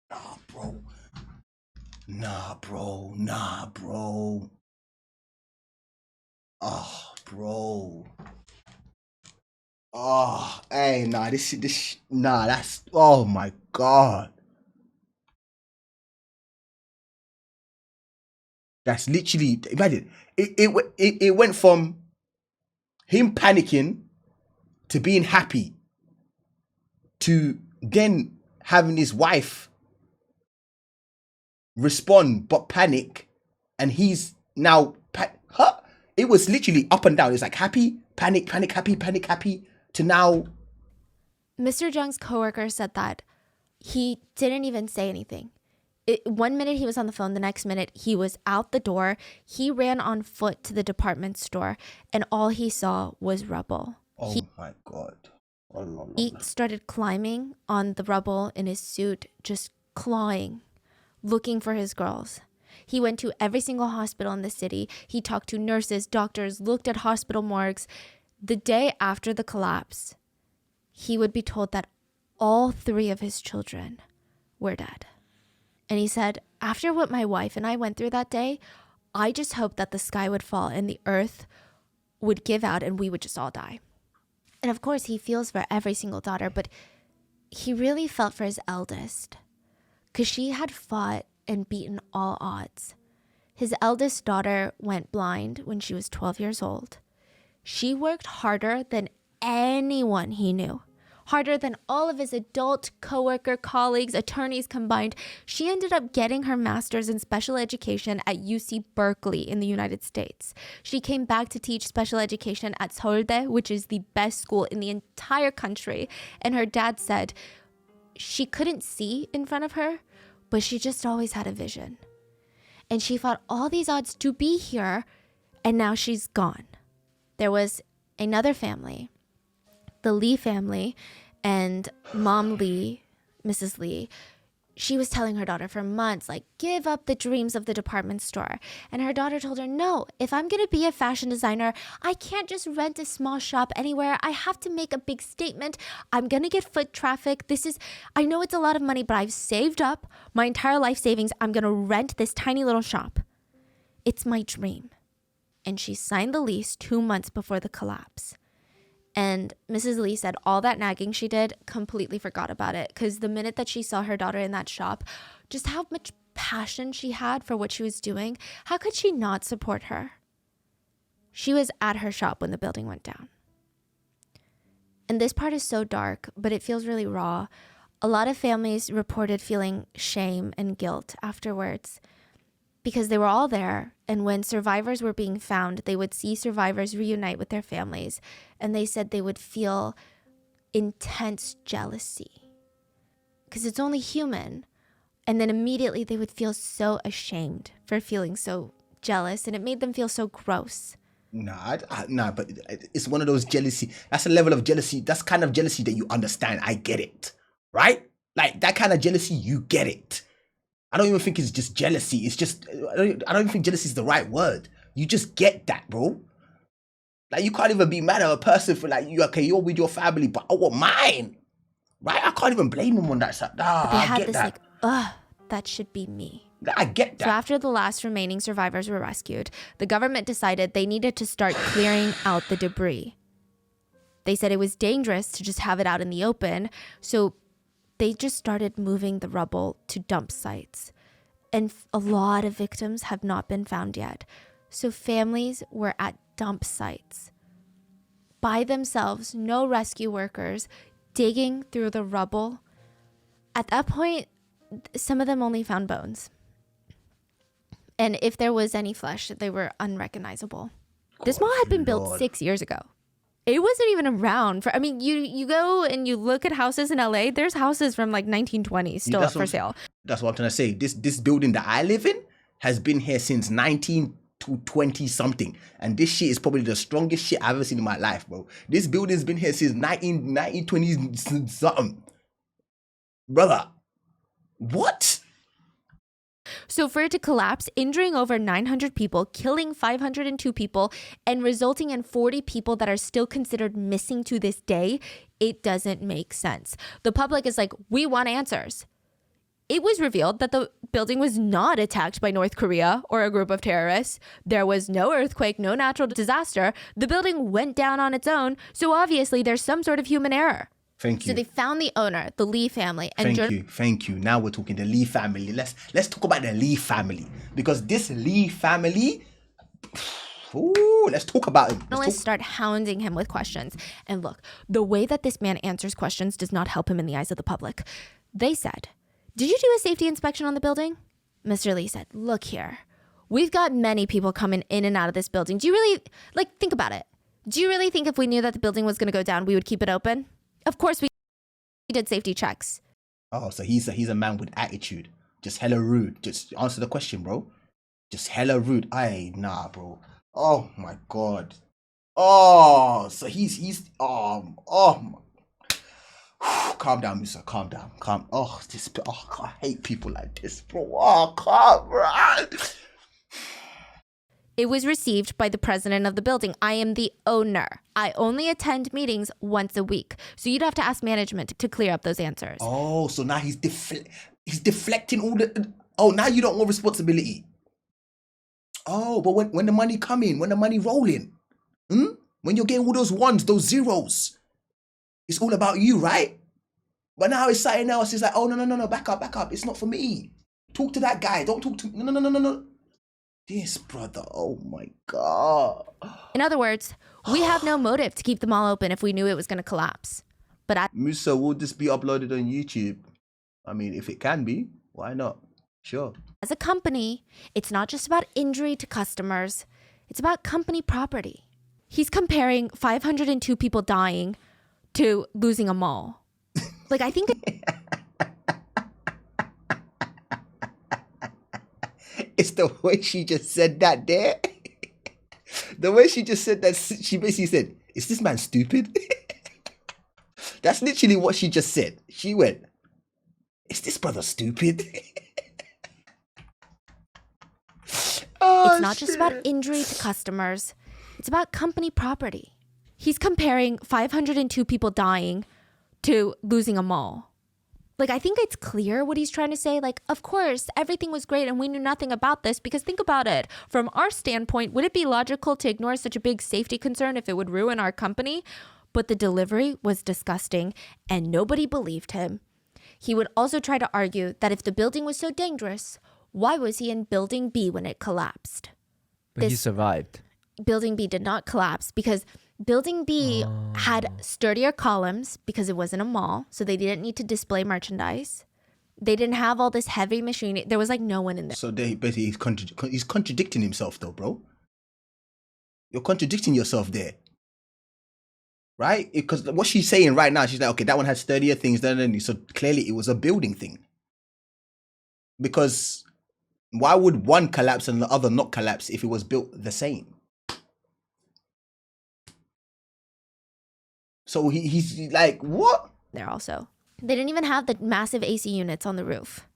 Nah, bro. Nah, bro. Nah, bro. Oh, bro. Oh, hey, nah, nah, that's, oh my God. That's literally, imagine, it went from him panicking to being happy to then having his wife respond but panic, and he's now, huh? It was literally up and down. It's like happy, panic, panic, happy, panic, happy, to now. Mr. Jung's coworker said that he didn't even say anything. 1 minute he was on the phone, the next minute he was out the door. He ran on foot to the department store, and all he saw was rubble. Oh my God. He started climbing on the rubble in his suit, just clawing, looking for his girls. He went to every single hospital in the city. He talked to nurses, doctors, looked at hospital morgues. The day after the collapse, he would be told that all 3 of his children were dead. And he said, after what my wife and I went through that day, I just hoped that the sky would fall and the earth would give out and we would just all die. And of course, he feels for every single daughter, but he really felt for his eldest because she had fought and beaten all odds. His eldest daughter went blind when she was 12 years old. She worked harder than anyone he knew, harder than all of his adult coworker colleagues, attorneys combined. She ended up getting her master's in special education at UC Berkeley in the United States. She came back to teach special education at Seoulde, which is the best school in the entire country. And her dad said she couldn't see in front of her, but she just always had a vision. And she fought all these odds to be here, and now she's gone. There was another family, the Lee family, and Mom Lee, Mrs. Lee. She was telling her daughter for months, like, give up the dreams of the department store. And her daughter told her, no, if I'm going to be a fashion designer, I can't just rent a small shop anywhere. I have to make a big statement. I'm going to get foot traffic. I know it's a lot of money, but I've saved up my entire life savings. I'm going to rent this tiny little shop. It's my dream. And she signed the lease 2 months before the collapse. And Mrs. Lee said all that nagging she did, completely forgot about it. Because the minute that she saw her daughter in that shop, just how much passion she had for what she was doing, how could she not support her? She was at her shop when the building went down. And this part is so dark, but it feels really raw. A lot of families reported feeling shame and guilt afterwards, because they were all there, and when survivors were being found, they would see survivors reunite with their families, and they said they would feel intense jealousy, because it's only human, and then immediately they would feel so ashamed for feeling so jealous, and it made them feel so gross. Nah, but it's one of those jealousy. That's a level of jealousy. That's kind of jealousy that you understand. I get it, right? Like that kind of jealousy, you get it. I don't even think it's just jealousy. It's just, I don't even think jealousy is the right word. You just get that, bro. Like, you can't even be mad at a person for like, you're with your family, but I want mine. Right? I can't even blame them on that stuff. Nah, They I had get this that. that should be me. I get that. So after the last remaining survivors were rescued, the government decided they needed to start clearing out the debris. They said it was dangerous to just have it out in the open, so they just started moving the rubble to dump sites. And a lot of victims have not been found yet. So families were at dump sites by themselves, no rescue workers, digging through the rubble. At that point, some of them only found bones. And if there was any flesh, they were unrecognizable. This mall had been built Lord. 6 years ago. It wasn't even around for. I mean, you go and you look at houses in LA. There's houses from like 1920s still up for sale. That's what I'm trying to say. This building that I live in has been here since 1920 something, and this shit is probably the strongest shit I've ever seen in my life, bro. This building's been here since 1920 something, brother. What? So for it to collapse, injuring over 900 people, killing 502 people, and resulting in 40 people that are still considered missing to this day, it doesn't make sense. The public is like, we want answers. It was revealed that the building was not attacked by North Korea or a group of terrorists. There was no earthquake, no natural disaster. The building went down on its own, so obviously there's some sort of human error. Thank you. So they found the owner, the Lee family. And Thank you. Now we're talking the Lee family. Let's talk about the Lee family. Because this Lee family, let's talk about him. Journalists start hounding him with questions. And look, the way that this man answers questions does not help him in the eyes of the public. They said, "Did you do a safety inspection on the building?" Mr. Lee said, "Look here. We've got many people coming in and out of this building. Do you really, think about it. Do you really think if we knew that the building was going to go down, we would keep it open? Of course we did safety checks." Oh, so he's a man with attitude. Just hella rude. Just answer the question, bro. Just hella rude. Nah, bro. Oh my god. Oh, so he's calm down, Musa. Calm down. I hate people like this, bro. Oh, calm, bro. It was received by the president of the building. "I am the owner. I only attend meetings once a week." So you'd have to ask management to clear up those answers. Oh, so now he's deflecting all the... Oh, now you don't want responsibility. Oh, but when the money come in, when the money rolling, when you're getting all those ones, those zeros, it's all about you, right? But now it's something else. It's like, oh, no, back up. It's not for me. Talk to that guy. Don't talk to... No. This brother, oh my god. In other words, we have no motive to keep the mall open if we knew it was going to collapse. But Musa, will this be uploaded on YouTube? I mean, if it can be, why not? Sure. As a company, it's not just about injury to customers. It's about company property. He's comparing 502 people dying to losing a mall. I think... It's the way she just said that there. The way she just said that, she basically said, "Is this man stupid?" That's literally what she just said. She went, "Is this brother stupid?" It's not just about injury to customers. It's about company property. He's comparing 502 people dying to losing a mall. I think it's clear what he's trying to say. Of course, everything was great and we knew nothing about this, because think about it. From our standpoint, would it be logical to ignore such a big safety concern if it would ruin our company? But the delivery was disgusting and nobody believed him. He would also try to argue that if the building was so dangerous, why was he in Building B when it collapsed? But he survived. Building B did not collapse because Building B had sturdier columns because it wasn't a mall, so they didn't need to display merchandise. They didn't have all this heavy machinery. There was no one in there. So basically he's contradicting himself though, bro. You're contradicting yourself there. Right? Because what she's saying right now, she's like, okay, that one has sturdier things. So clearly it was a building thing. Because why would one collapse and the other not collapse if it was built the same? So he's like, what? There also. They didn't even have the massive AC units on the roof.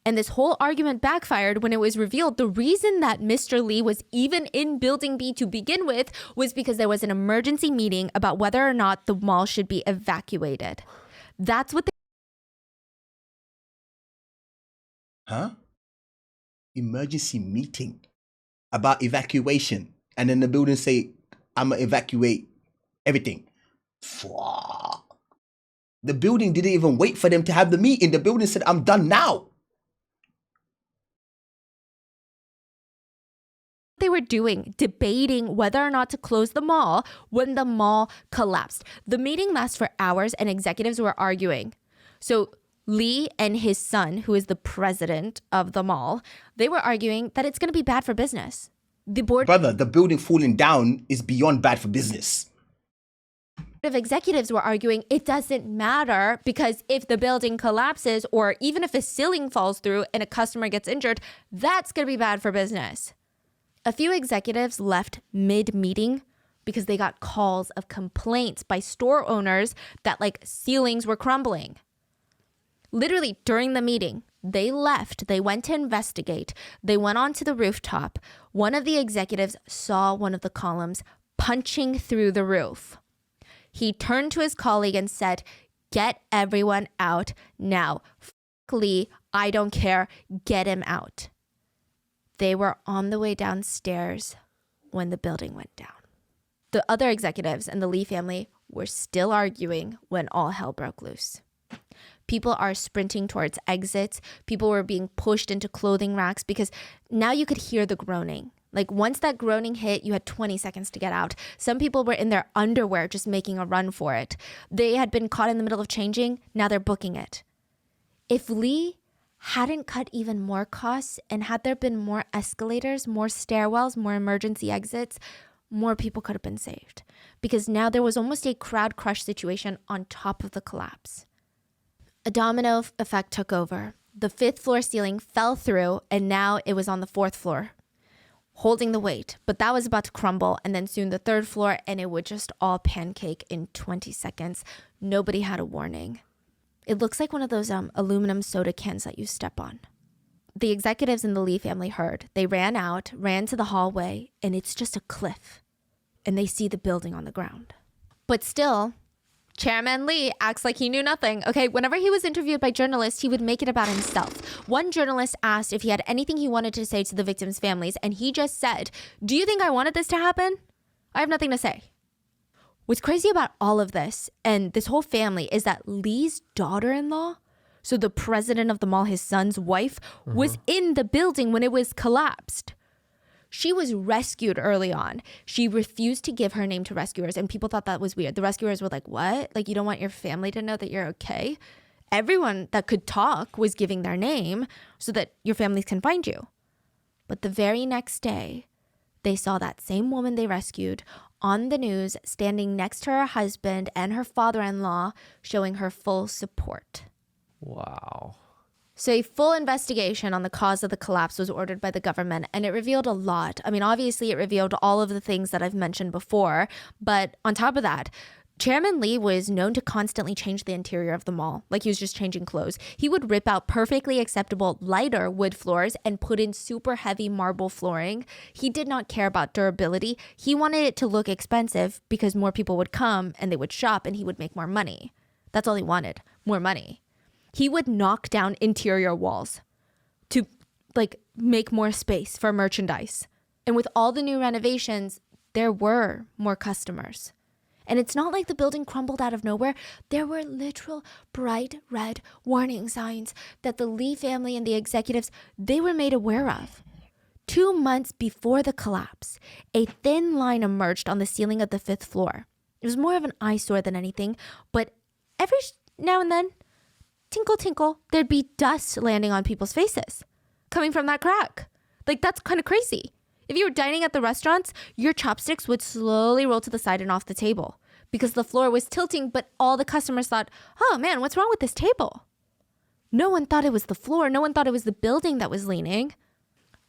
And this whole argument backfired when it was revealed the reason that Mr. Lee was even in Building B to begin with was because there was an emergency meeting about whether or not the mall should be evacuated. That's what Huh? Emergency meeting about evacuation. And then the building say, I'm going to evacuate everything. Fuck. The building didn't even wait for them to have the meeting. The building said, I'm done now. they were doing, debating whether or not to close the mall when the mall collapsed. The meeting lasted for hours and executives were arguing. So Lee and his son, who is the president of the mall, they were arguing that it's going to be bad for business. The board... Brother, the building falling down is beyond bad for business. Executives were arguing it doesn't matter because if the building collapses or even if a ceiling falls through and a customer gets injured, that's going to be bad for business. A few executives left mid-meeting because they got calls of complaints by store owners that like ceilings were crumbling. Literally during the meeting, they left. They went to investigate. They went onto the rooftop. One of the executives saw one of the columns punching through the roof. He turned to his colleague and said, "Get everyone out now. F Lee, I don't care. Get him out." They were on the way downstairs when the building went down. The other executives and the Lee family were still arguing when all hell broke loose. People are sprinting towards exits. People were being pushed into clothing racks because now you could hear the groaning. Like once that groaning hit, you had 20 seconds to get out. Some people were in their underwear just making a run for it. They had been caught in the middle of changing. Now they're booking it. If Lee hadn't cut even more costs and had there been more escalators, more stairwells, more emergency exits, more people could have been saved. Because now there was almost a crowd crush situation on top of the collapse. A domino effect took over. The 5th floor ceiling fell through and now it was on the 4th floor, holding the weight, but that was about to crumble, and then soon the 3rd floor, and it would just all pancake in 20 seconds. Nobody had a warning. It looks like one of those aluminum soda cans that you step on. The executives in the Lee family heard. They ran out, ran to the hallway, and it's just a cliff, and they see the building on the ground. But still, Chairman Lee acts like he knew nothing. Okay, whenever he was interviewed by journalists, he would make it about himself. One journalist asked if he had anything he wanted to say to the victims' families, and he just said, "Do you think I wanted this to happen? I have nothing to say." What's crazy about all of this and this whole family is that Lee's daughter-in-law, so the president of the mall, his son's wife, was in the building when it was collapsed. She was rescued early on. She refused to give her name to rescuers, and people thought that was weird. The rescuers were like, "What? Like, you don't want your family to know that you're okay?" Everyone that could talk was giving their name so that your families can find you. But the very next day, they saw that same woman they rescued on the news standing next to her husband and her father-in-law, showing her full support. Wow. So a full investigation on the cause of the collapse was ordered by the government, and it revealed a lot. I mean, obviously it revealed all of the things that I've mentioned before, but on top of that, Chairman Lee was known to constantly change the interior of the mall, like he was just changing clothes. He would rip out perfectly acceptable lighter wood floors and put in super heavy marble flooring. He did not care about durability. He wanted it to look expensive because more people would come and they would shop and he would make more money. That's all he wanted, more money. He would knock down interior walls to like make more space for merchandise. And with all the new renovations, there were more customers. And it's not like the building crumbled out of nowhere. There were literal bright red warning signs that the Lee family and the executives, they were made aware of. 2 months before the collapse, a thin line emerged on the ceiling of the 5th floor. It was more of an eyesore than anything, but every now and then, tinkle, tinkle, there'd be dust landing on people's faces coming from that crack. Like, that's kind of crazy. If you were dining at the restaurants, your chopsticks would slowly roll to the side and off the table because the floor was tilting, but all the customers thought, "Oh man, what's wrong with this table?" No one thought it was the floor. No one thought it was the building that was leaning.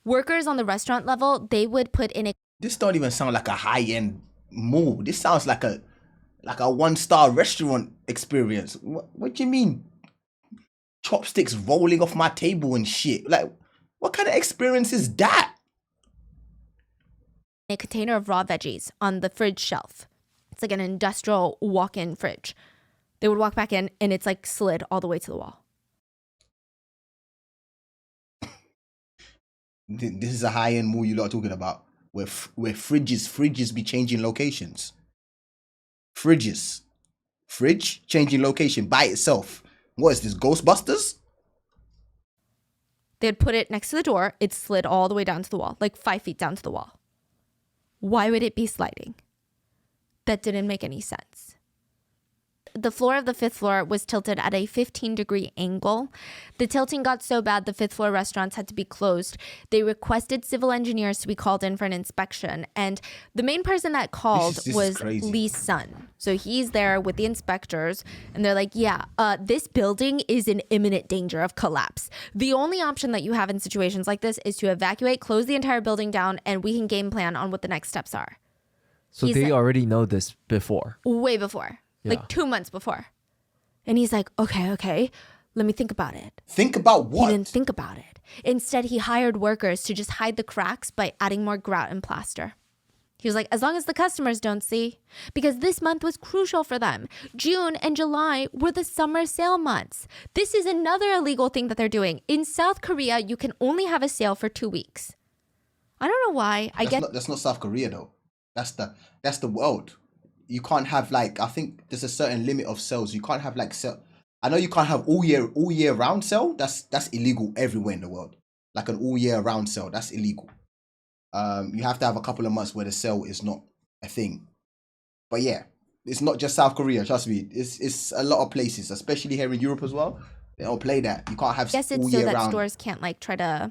Workers on the restaurant level, they would put in a... This don't even sound like a high-end mall. This sounds like a 1-star restaurant experience. What do you mean? Chopsticks rolling off my table and shit. Like, what kind of experience is that? A container of raw veggies on the fridge shelf. It's like an industrial walk-in fridge. They would walk back in and it's like slid all the way to the wall. This is a high-end mall you lot are talking about, where fridges be changing locations. Fridge changing location by itself. What is this, Ghostbusters? They'd put it next to the door. It slid all the way down to the wall, like 5 feet down to the wall. Why would it be sliding? That didn't make any sense. The floor of the 5th floor was tilted at a 15-degree angle. The tilting got so bad the 5th floor restaurants had to be closed. They requested civil engineers to be called in for an inspection. And the main person that called This is was crazy. Lee's son. So he's there with the inspectors, and they're like, yeah, this building is in imminent danger of collapse. The only option that you have in situations like this is to evacuate, close the entire building down, and we can game plan on what the next steps are. So He's they like- already know this before. Way before, Yeah. like 2 months before. And he's like, okay, let me think about it. Think about He what? didn't think about it. Instead, he hired workers to just hide the cracks by adding more grout and plaster. He was like, as long as the customers don't see, because this month was crucial for them. June and July were the summer sale months. This is another illegal thing that they're doing. In South Korea, you can only have a sale for 2 weeks. I don't know why. That's not South Korea though. That's the world. You can't have like, I think there's a certain limit of sales. You can't have like sell. I know you can't have all year round sale. That's illegal everywhere in the world. Like an all year round sale, that's illegal. You have to have a couple of months where the sale is not a thing. But yeah, it's not just South Korea. Trust me, it's a lot of places, especially here in Europe as well. They don't play that. You can't have guess it's all so year that round. stores can't like try to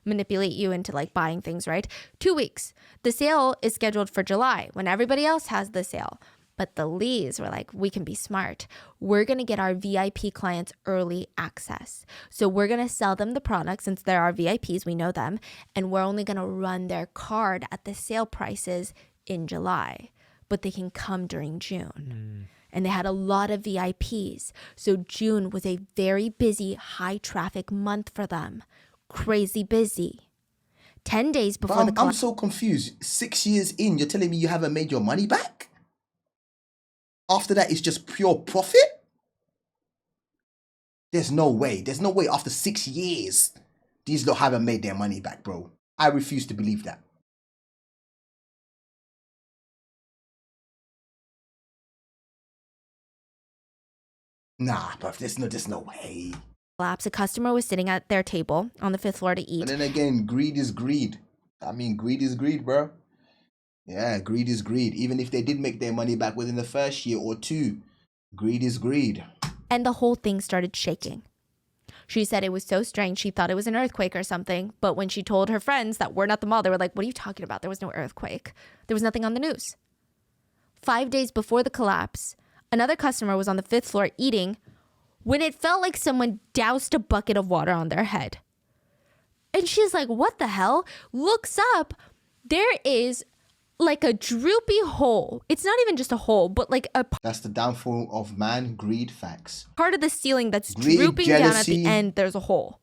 manipulate you into like buying things, right? 2 weeks. The sale is scheduled for July when everybody else has the sale. But the Lees were like, we can be smart. We're going to get our VIP clients early access. So we're going to sell them the product since they're our VIPs, we know them, and we're only going to run their card at the sale prices in July, but they can come during June. And they had a lot of VIPs. So June was a very busy, high traffic month for them. Crazy busy. 10 days But before the I'm so confused. 6 years in, you're telling me you haven't made your money back? After that, it's just pure profit? There's no way. There's no way after 6 years, these lot haven't made their money back, bro. I refuse to believe that. Nah, bro, there's no way. collapse, a customer was sitting at their table on the 5th floor to eat. But then again, greed is greed. I mean, greed is greed, bro. Yeah, greed is greed. Even if they did make their money back within the first year or two, greed is greed. And the whole thing started shaking. She said it was so strange. She thought it was an earthquake or something. But when she told her friends that we're not the mall, they were like, what are you talking about? There was no earthquake. There was nothing on the news. 5 days before the collapse, another customer was on the 5th floor eating when it felt like someone doused a bucket of water on their head. And she's like, what the hell? Looks up. There is like a droopy hole. It's not even just a hole, but like a That's the downfall of man, greed, facts. part of the ceiling that's Greed, drooping down at jealousy. the end. There's a hole.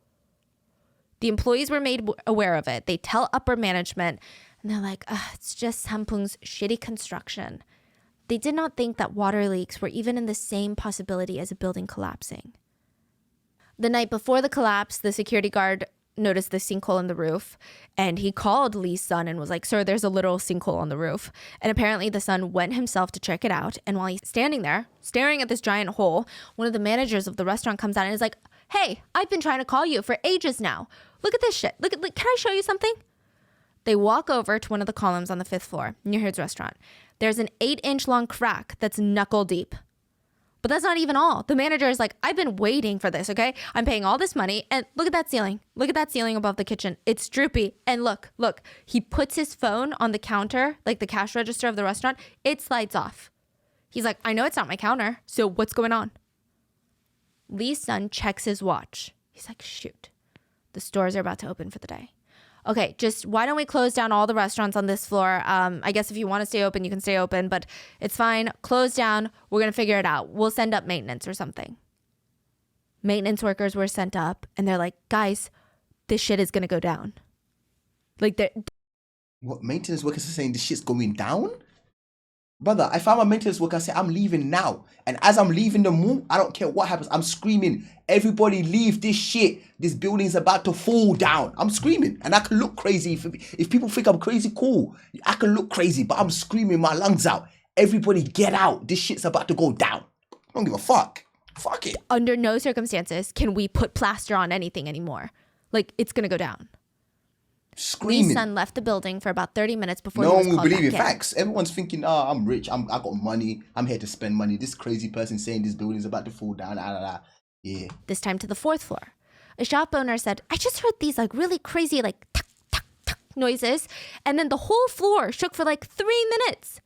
The employees were made aware of it. They tell upper management, and they're like, it's just Sampung's shitty construction. They did not think that water leaks were even in the same possibility as a building collapsing. The night before the collapse, the security guard noticed the sinkhole in the roof, and he called Lee's son and was like, sir, there's a literal sinkhole on the roof. And apparently the son went himself to check it out, and while he's standing there staring at this giant hole, one of the managers of the restaurant comes out and is like, hey, I've been trying to call you for ages now. Look at this shit. Look, can I show you something? They walk over to one of the columns on the 5th floor near his restaurant. There's an 8-inch long crack that's knuckle deep. But that's not even all. The manager is like, I've been waiting for this, okay? I'm paying all this money, and look at that ceiling. Look at that ceiling above the kitchen. It's droopy. And look. He puts his phone on the counter, like the cash register of the restaurant. It slides off. He's like, I know it's not my counter, so what's going on? Lee's son checks his watch. He's like, shoot. The stores are about to open for the day. Okay, just why don't we close down all the restaurants on this floor? I guess if you want to stay open, you can stay open, but it's fine. Close down. We're going to figure it out. We'll send up maintenance or something. Maintenance workers were sent up, and they're like, guys, this shit is going to go down. Like, they're... What, maintenance workers are saying this shit's going down? Brother, if I'm a maintenance worker, I say I'm leaving now. And as I'm leaving the mall, I don't care what happens. I'm screaming, everybody leave this shit. This building's about to fall down. I'm screaming. And I can look crazy. If people think I'm crazy, cool. I can look crazy, but I'm screaming my lungs out. Everybody get out. This shit's about to go down. I don't give a fuck. Fuck it. Under no circumstances can we put plaster on anything anymore. Like, it's going to go down. Lee's screaming. son left the building for about 30 minutes before No he one was will called believe it. back in. Facts. Everyone's thinking, oh, I'm rich. I got money. I'm here to spend money. This crazy person saying this building's about to fall down. Yeah. This time to the 4th floor. A shop owner said, I just heard these like really crazy like tuck, tuck, tuck noises. And then the whole floor shook for like 3 minutes.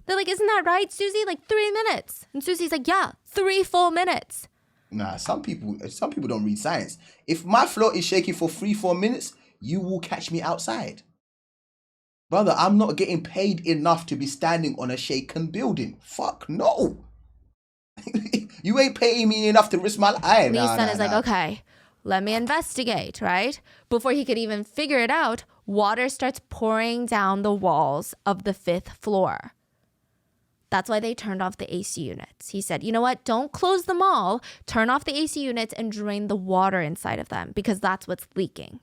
They're like, isn't that right, Susie? Like 3 minutes. And Susie's like, yeah, 3 full minutes. Nah, some people don't read science. If my floor is shaking for 3-4 minutes, you will catch me outside. Brother, I'm not getting paid enough to be standing on a shaken building. Fuck no. You ain't paying me enough to risk my life. Lee's son is like, okay, let me investigate, right? Before he could even figure it out, water starts pouring down the walls of the 5th floor. That's why they turned off the AC units. He said, you know what? Don't close them all. Turn off the AC units and drain the water inside of them because that's what's leaking.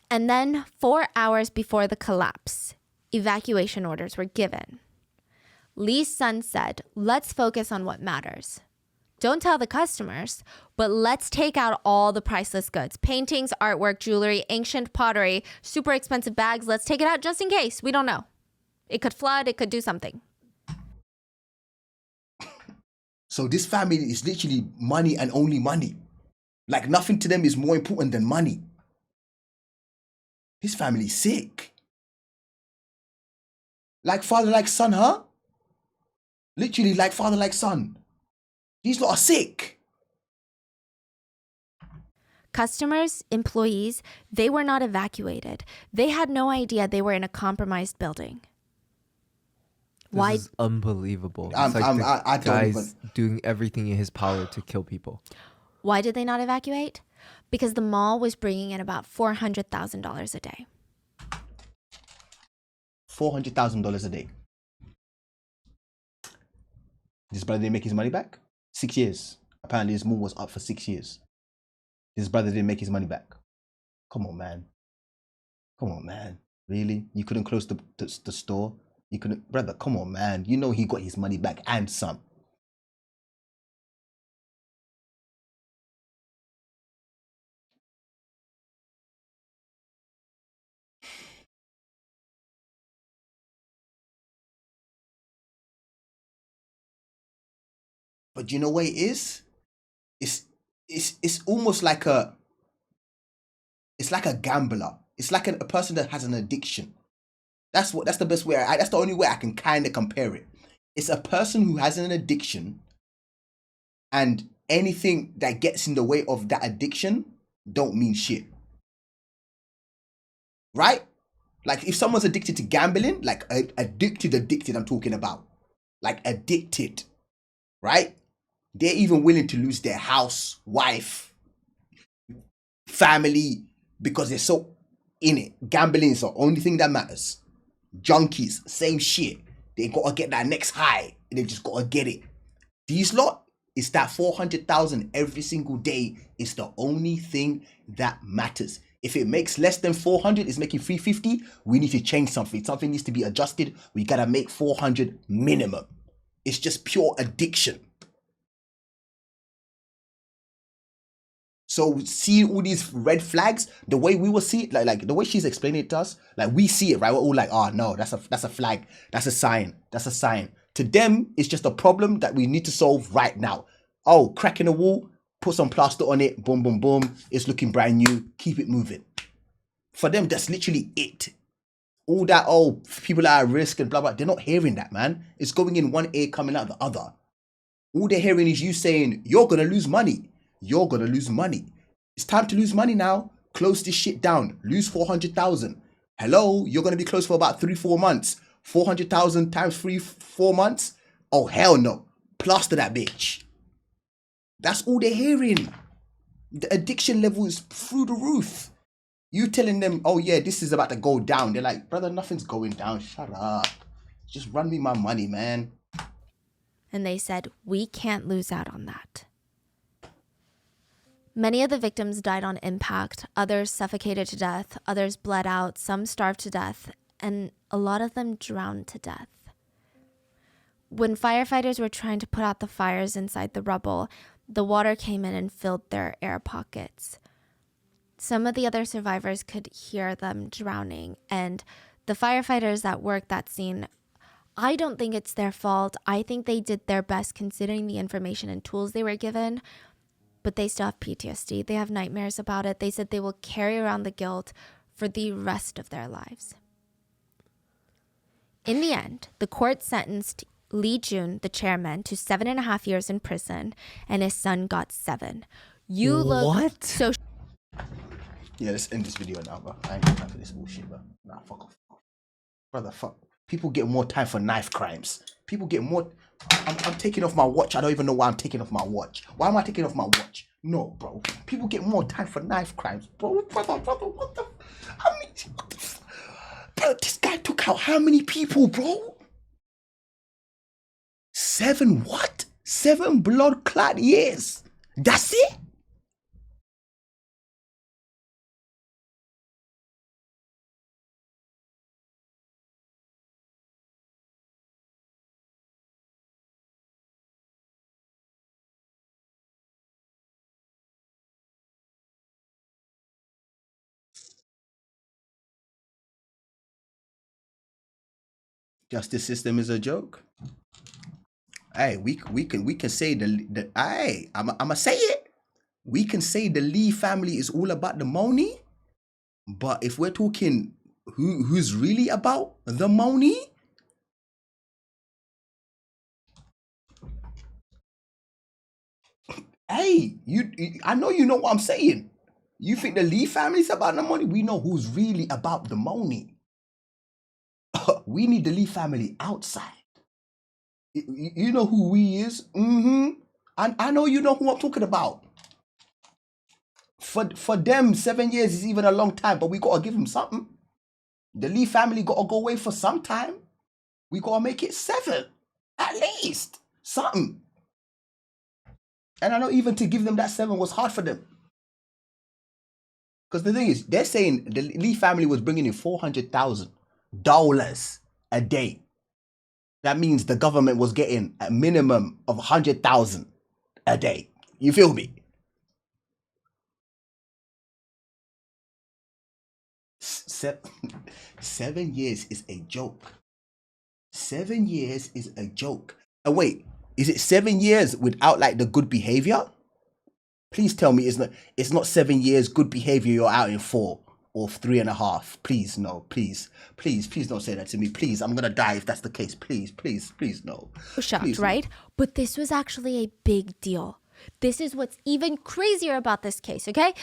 And then 4 hours before the collapse, evacuation orders were given. Lee's son said, let's focus on what matters. Don't tell the customers, but let's take out all the priceless goods. Paintings, artwork, jewelry, ancient pottery, super expensive bags. Let's take it out just in case. We don't know. It could flood. It could do something. So this family is literally money and only money. Like nothing to them is more important than money. This family's sick. Like father, like son, huh? Literally like father, like son. These lot are sick. Customers, employees, they were not evacuated. They had no idea they were in a compromised building. Why? This is unbelievable. I It's like the don't guy's even- doing everything in his power to kill people. Why did they not evacuate? Because the mall was bringing in about $400,000 a day. $400,000 a day. This brother didn't make his money back? 6 years. Apparently his move was up for 6 years. His brother didn't make his money back. Come on, man. Come on, man. Really? You couldn't close the store? You couldn't, brother, come on, man. You know he got his money back and some. But you know what it is? It's almost like it's like a gambler. It's like a person that has an addiction. That's the best way. That's the only way I can kind of compare it. It's a person who has an addiction, and anything that gets in the way of that addiction don't mean shit. Right? Like if someone's addicted to gambling, like addicted, I'm talking about. Like addicted, right? They're even willing to lose their house, wife, family, because they're so in it. Gambling is the only thing that matters. Junkies, same shit. They gotta get that next high, and they just gotta get it. These lot, it's that 400,000 every single day. It's the only thing that matters. If it makes less than 400, it's making 350. We need to change something. Something needs to be adjusted. We gotta make 400 minimum. It's just pure addiction. So seeing all these red flags, the way we will see it, like the way she's explaining it to us, like we see it, right? We're all like, oh no, that's a flag, that's a sign, that's a sign. To them, it's just a problem that we need to solve right now. Oh, crack in the wall, put some plaster on it, boom, boom, boom. It's looking brand new. Keep it moving. For them, that's literally it. All that, oh, people are at risk and blah, blah. They're not hearing that, man. It's going in one ear, coming out the other. All they're hearing is you saying, you're going to lose money. You're going to lose money. It's time to lose money now. Close this shit down. Lose 400,000. Hello, you're going to be closed for about 3-4 months. 400,000 times 3-4 months? Oh, hell no. Plaster that bitch. That's all they're hearing. The addiction level is through the roof. You telling them, oh yeah, this is about to go down. They're like, brother, nothing's going down. Shut up. Just run me my money, man. And they said, we can't lose out on that. Many of the victims died on impact. Others suffocated to death. Others bled out. Some starved to death. And a lot of them drowned to death. When firefighters were trying to put out the fires inside the rubble, the water came in and filled their air pockets. some of the other survivors could hear them drowning, and the firefighters that worked that scene, I don't think it's their fault. I think they did their best considering the information and tools they were given, but they still have PTSD. They have nightmares about it. They said they will carry around the guilt for the rest of their lives. In the end, the court sentenced Lee Jun, the chairman, to 7.5 years in prison, and his son got 7. You look What? so Yeah, let's end this video now, bro. I ain't got time for this bullshit, bro. Nah, fuck off. Brother, fuck. People get more time for knife crimes. People get more... I'm taking off my watch. I don't even know why I'm taking off my watch. Why am I taking off my watch? No, bro. People get more time for knife crimes. Bro, brother, what the... How many... What the... Bro, this guy took out how many people, bro? 7 what? 7 blood-clad years. That's it? Justice system is a joke. Hey, we can say the hey, I'ma say it. We can say the Lee family is all about the money, but if we're talking who's really about the money, hey, I know you know what I'm saying. You think the Lee family is about the money? We know who's really about the money. We need the Lee family outside. You know who we is? I know you know who I'm talking about. For them, 7 years is even a long time, but we gotta give them something. The Lee family gotta go away for some time. We gotta make it 7, at least something. And I know even to give them that 7 was hard for them. Because the thing is, they're saying the Lee family was bringing in $400,000 a day. That means the government was getting a minimum of 100,000 a day. You feel me? Seven years is a joke. 7 years is a joke. And wait, is it 7 years without like the good behavior? Please tell me it's not 7 years good behavior. You're out in 4 or 3.5. Please, no, please don't say that to me. Please, I'm gonna die if that's the case. Please, no. shocked, Please, right? But this was actually a big deal. This is what's even crazier about this case, okay?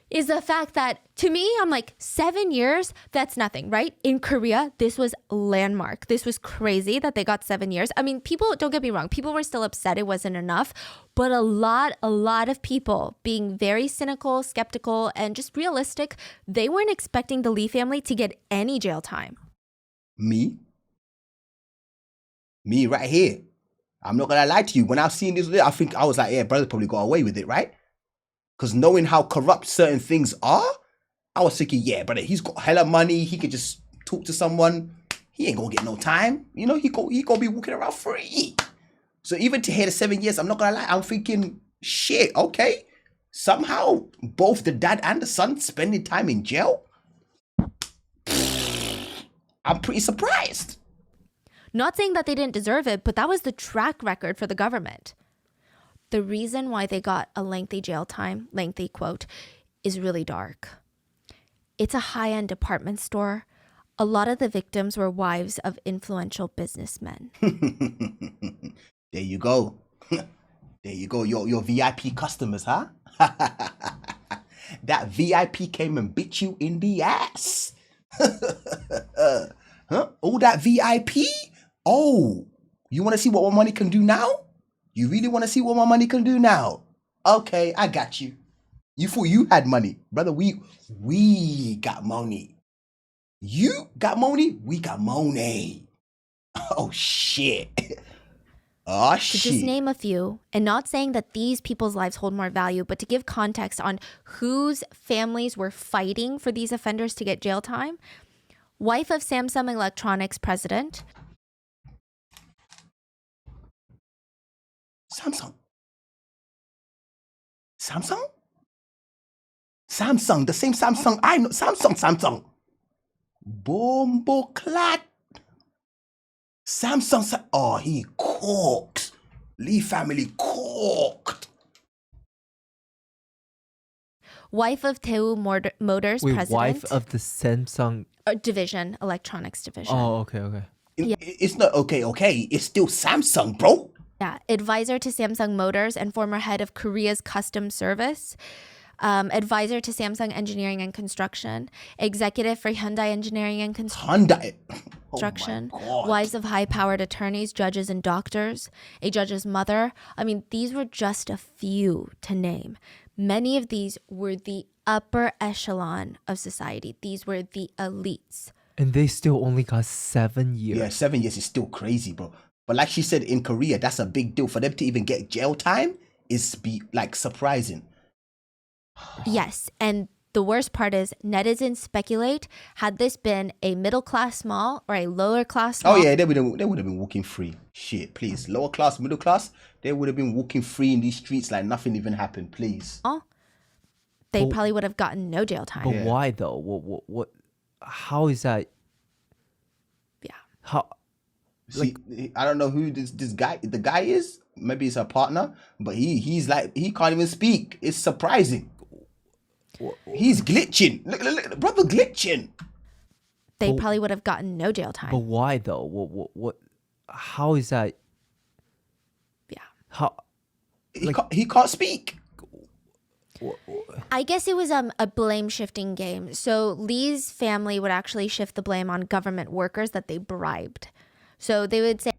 Is the fact that, to me, I'm like, 7 years, that's nothing, right? In Korea, this was landmark. This was crazy that they got 7 years. I mean, people, don't get me wrong, people were still upset it wasn't enough, but a lot of people being very cynical, skeptical, and just realistic, they weren't expecting the Lee family to get any jail time. Me right here. I'm not gonna lie to you. When I've seen this, I was like, yeah, brother probably got away with it, right? Because knowing how corrupt certain things are, I was thinking, yeah, brother, he's got hella money. He could just talk to someone. He ain't gonna get no time. You know, he gonna be walking around free. So even to hear the 7 years, I'm not gonna lie, I'm thinking, shit, okay. Somehow, both the dad and the son spending time in jail. I'm pretty surprised. Not saying that they didn't deserve it, but that was the track record for the government. The reason why they got a lengthy jail time, lengthy quote, is really dark. It's a high-end department store. A lot of the victims were wives of influential businessmen. There you go. There you go. Your VIP customers, huh? That VIP came and bit you in the ass. Huh? Oh, that VIP? Oh, you want to see what my money can do now? You really want to see what my money can do now? Okay, I got you. You thought you had money. Brother, we got money. You got money? We got money. Oh, shit. Oh, To shit. just name a few, and not saying that these people's lives hold more value, but to give context on whose families were fighting for these offenders to get jail time, wife of Samsung Electronics president, Samsung? Samsung, the same Samsung I know. Samsung. Bombo clat. Samsung. Oh, he cooked. Lee family cooked. Wife of Daewoo Motors Wait, president. wife of the Samsung. Division, electronics division. Oh, okay. It's not okay. It's still Samsung, bro. Yeah, advisor to Samsung Motors and former head of Korea's Customs Service. Advisor to Samsung Engineering and Construction. Executive for Hyundai Engineering and Hyundai. Construction. Oh my God. Wives of high-powered attorneys, judges, and doctors. A judge's mother. I mean, these were just a few to name. Many of these were the upper echelon of society. These were the elites. And they still only got 7 years. Yeah, 7 years is still crazy, bro. But like she said, in Korea, that's a big deal. For them to even get jail time is surprising. Yes, and the worst part is netizens speculate, had this been a middle-class mall or a lower-class mall, Oh yeah, they would have been walking free. Shit, please. Lower class, middle class, they would have been walking free in these streets like nothing even happened, please. they But- probably would have gotten no jail time. But Yeah. why though? What? How is that? Yeah. How? See, I don't know who the guy is. Maybe it's a partner, but he's like, he can't even speak. It's surprising. He's glitching. Look, brother glitching. They But- probably would have gotten no jail time. But why though? What? How is that? Yeah. How? He can't speak. I guess it was a blame shifting game. So Lee's family would actually shift the blame on government workers that they bribed. So they would say,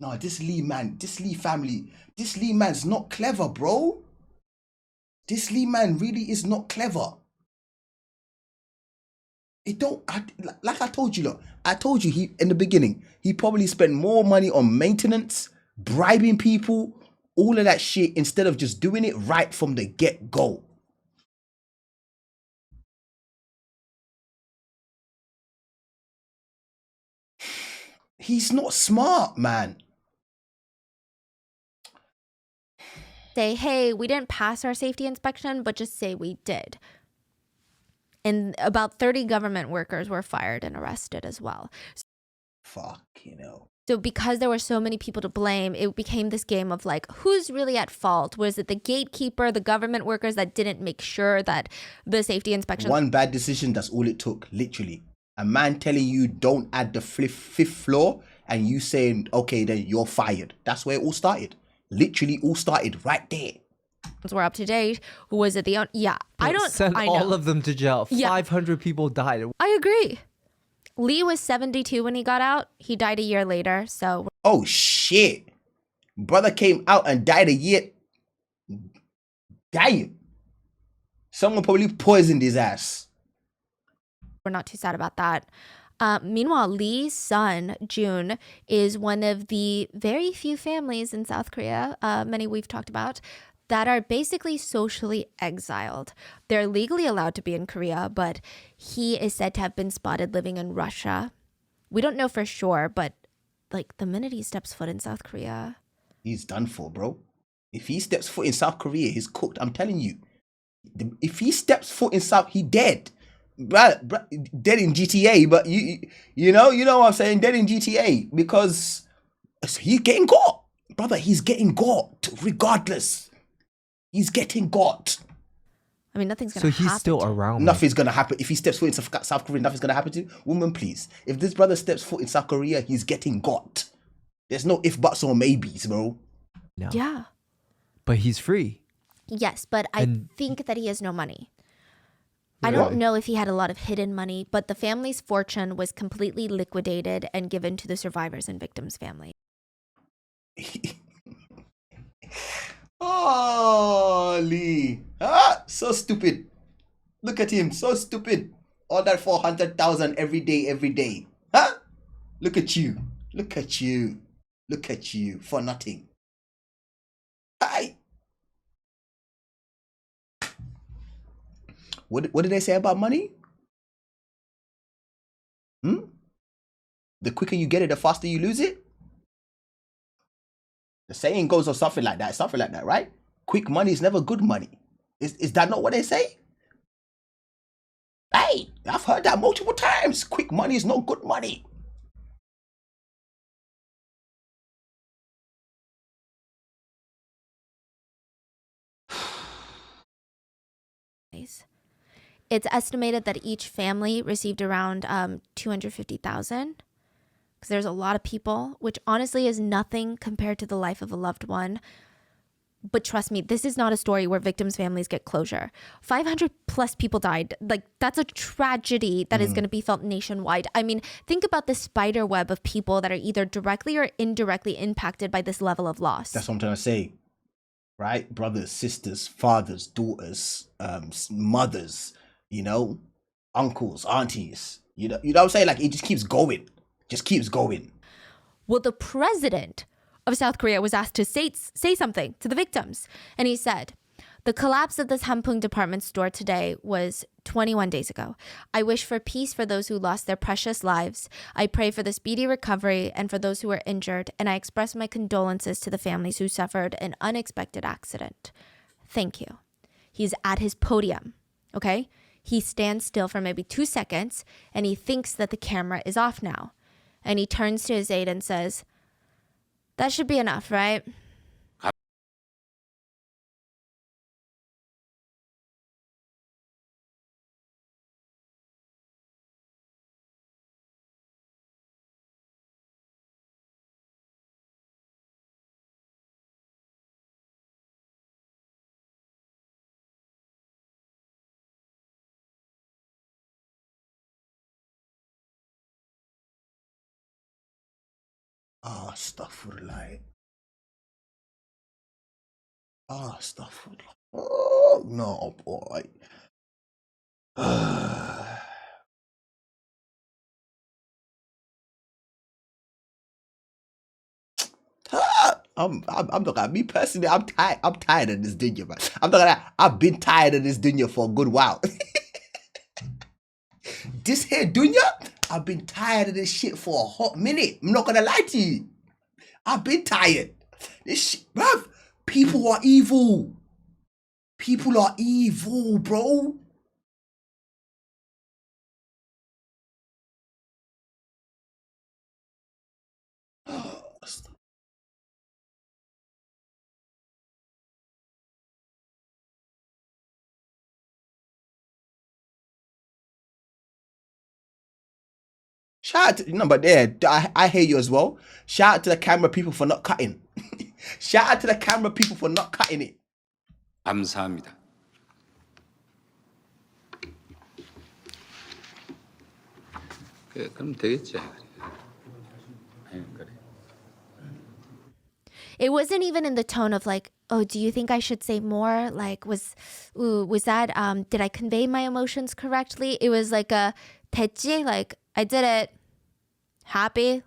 No, this Lee family, this Lee man's not clever, bro. This Lee man really is not clever. Like I told you, look, I told you he in the beginning, he probably spent more money on maintenance, bribing people, all of that shit, instead of just doing it right from the get-go. He's not smart, man. hey, we didn't pass our safety inspection, but just say we did. And about 30 government workers were fired and arrested as well. Fuck, you know. So because there were so many people to blame, it became this game of like, who's really at fault? Was it the gatekeeper, the government workers that didn't make sure that the safety inspection? One bad decision, that's all it took, literally. A man telling you don't add the fifth floor and you saying, okay, then you're fired. That's where it all started. Literally all started right there. were up to date. Who was it? I don't. Send I know. all of them to jail. Yeah. 500 people died. I agree. Lee was 72 when he got out. He died a year later. So Oh shit. Brother came out and died a year. Damn. Someone probably poisoned his ass. we're not too sad about that. Meanwhile, Lee's son, Jun, is one of the very few families in South Korea, many we've talked about, that are basically socially exiled. They're legally allowed to be in Korea, but he is said to have been spotted living in Russia. We don't know for sure, but like the minute he steps foot in South Korea, He's done for, bro. If he steps foot in South Korea, he's cooked. I'm telling you. If he steps foot in South, he dead. Dead in GTA, but you know what I'm saying? Dead in GTA because he's getting got. Brother, he's getting got regardless. He's getting got. I mean, nothing's So gonna happen. he's still to him. around. Nothing's gonna happen. If he steps foot in South Korea, nothing's gonna happen to him. Woman, please. If this brother steps foot in South Korea, he's getting got. There's no if, buts, or maybes, bro. No. Yeah. But he's free. Yes, but I And- think that he has no money. I don't know if he had a lot of hidden money, but the family's fortune was completely liquidated and given to the survivors and victims' family. Oh, Lee. So stupid. Look at him, so stupid. All that 400,000 every day. Huh? Look at you. Look at you. Look at you for nothing. Hi. What did they say about money? the quicker you get it, the faster you lose it. The saying goes or something like that, right? Quick money is never good money. Is that not what they say? Hey, I've heard that multiple times. Quick money is not good money. It's estimated that each family received around 250,000, because there's a lot of people, which honestly is nothing compared to the life of a loved one. But trust me, this is not a story where victims' families get closure. 500 plus people died. Like, that's a tragedy that is going to be felt nationwide. I mean, think about the spider web of people that are either directly or indirectly impacted by this level of loss. That's what I'm trying to say, right? Brothers, sisters, fathers, daughters, mothers, you know, uncles, aunties. You know what I'm saying? Like, it just keeps going. Just keeps going. Well, the president of South Korea was asked to say something to the victims. And he said, the collapse of this Hampung department store today was 21 days ago. I wish for peace for those who lost their precious lives. I pray for the speedy recovery and for those who are injured. And I express my condolences to the families who suffered an unexpected accident. Thank you. He's at his podium, okay? He stands still for maybe 2 seconds and he thinks that the camera is off now. And he turns to his aide and says, that should be enough, right? Astaghfirullah. Astaghfirullah. Oh, no, boy. I'm not gonna, me personally, I'm tired of this dunya, man. I'm not gonna, I've been tired of this dunya for a good while. This here dunya, I've been tired of this shit for a hot minute. I'm not gonna lie to you. I've been tired. This shit, bruv, people are evil. People are evil, bro. Shout out to, no, but there, I hear you as well. Shout out to the camera people for not cutting. Shout out to the camera people for not cutting it. 감사합니다. 그럼 되겠지. 그래. It wasn't even in the tone of like, oh, do you think I should say more? Like, was that, did I convey my emotions correctly? It was like a 됐지, like, I did it. Happy?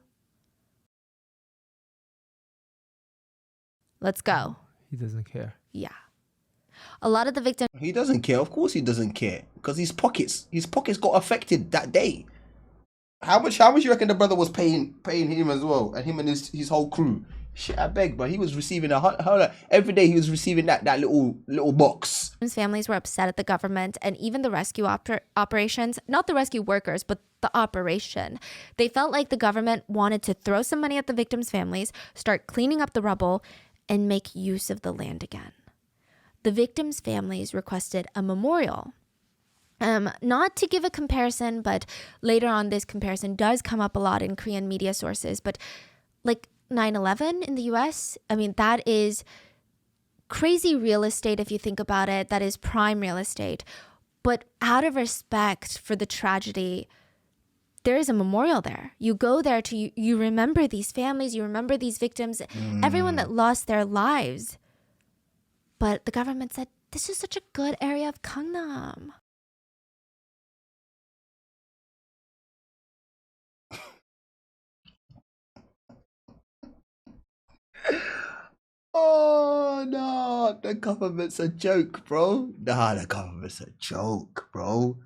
Let's go. He doesn't care. Yeah. A lot of the victims. He doesn't care. Of course he doesn't care. Because his pockets got affected that day. How much you reckon the brother was paying him as well? And him and his whole crew? Shit, I beg, but he was receiving every day he was receiving that little box. Families were upset at the government and even the rescue operations, not the rescue workers, but the operation. They felt like the government wanted to throw some money at the victims' families, start cleaning up the rubble, and make use of the land again. The victims' families requested a memorial. Not to give a comparison, but later on this comparison does come up a lot in Korean media sources, but like 9/11 in the US, I mean, that is crazy real estate if you think about it. That is prime real estate. But out of respect for the tragedy, there is a memorial there. You go there you remember these families, you remember these victims, everyone that lost their lives. But the government said, this is such a good area of Gangnam. Oh no, the government's a joke, bro. Nah, the government's a joke, bro.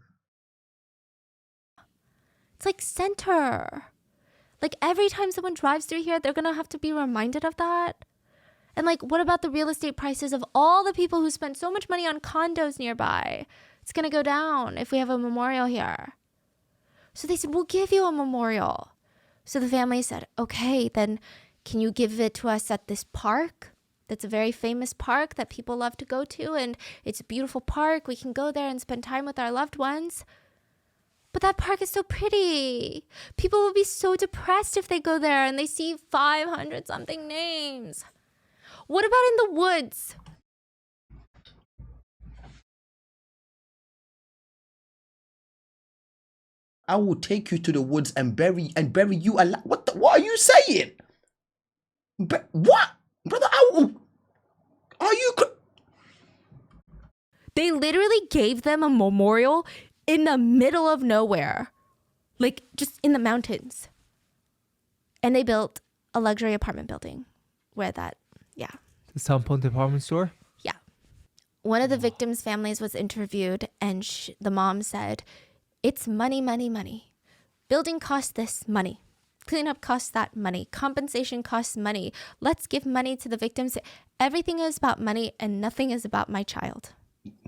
It's like center. Like every time someone drives through here, they're gonna have to be reminded of that. And like, what about the real estate prices of all the people who spent so much money on condos nearby? It's gonna go down if we have a memorial here. So they said, we'll give you a memorial. So the family said, okay, then can you give it to us at this park? That's a very famous park that people love to go to, and it's a beautiful park. We can go there and spend time with our loved ones. But that park is so pretty. People will be so depressed if they go there and they see 500 something names. What about in the woods? I will take you to the woods and bury you alive. What are you saying? What? Brother, are you... They literally gave them a memorial in the middle of nowhere. Like, just in the mountains. And they built a luxury apartment building where that, yeah. The Sampon department store? Yeah. One of the victims' families was interviewed, and the mom said, it's money, money, money. Building costs this money. Cleanup costs that money. Compensation costs money. Let's give money to the victims. Everything is about money, and nothing is about my child.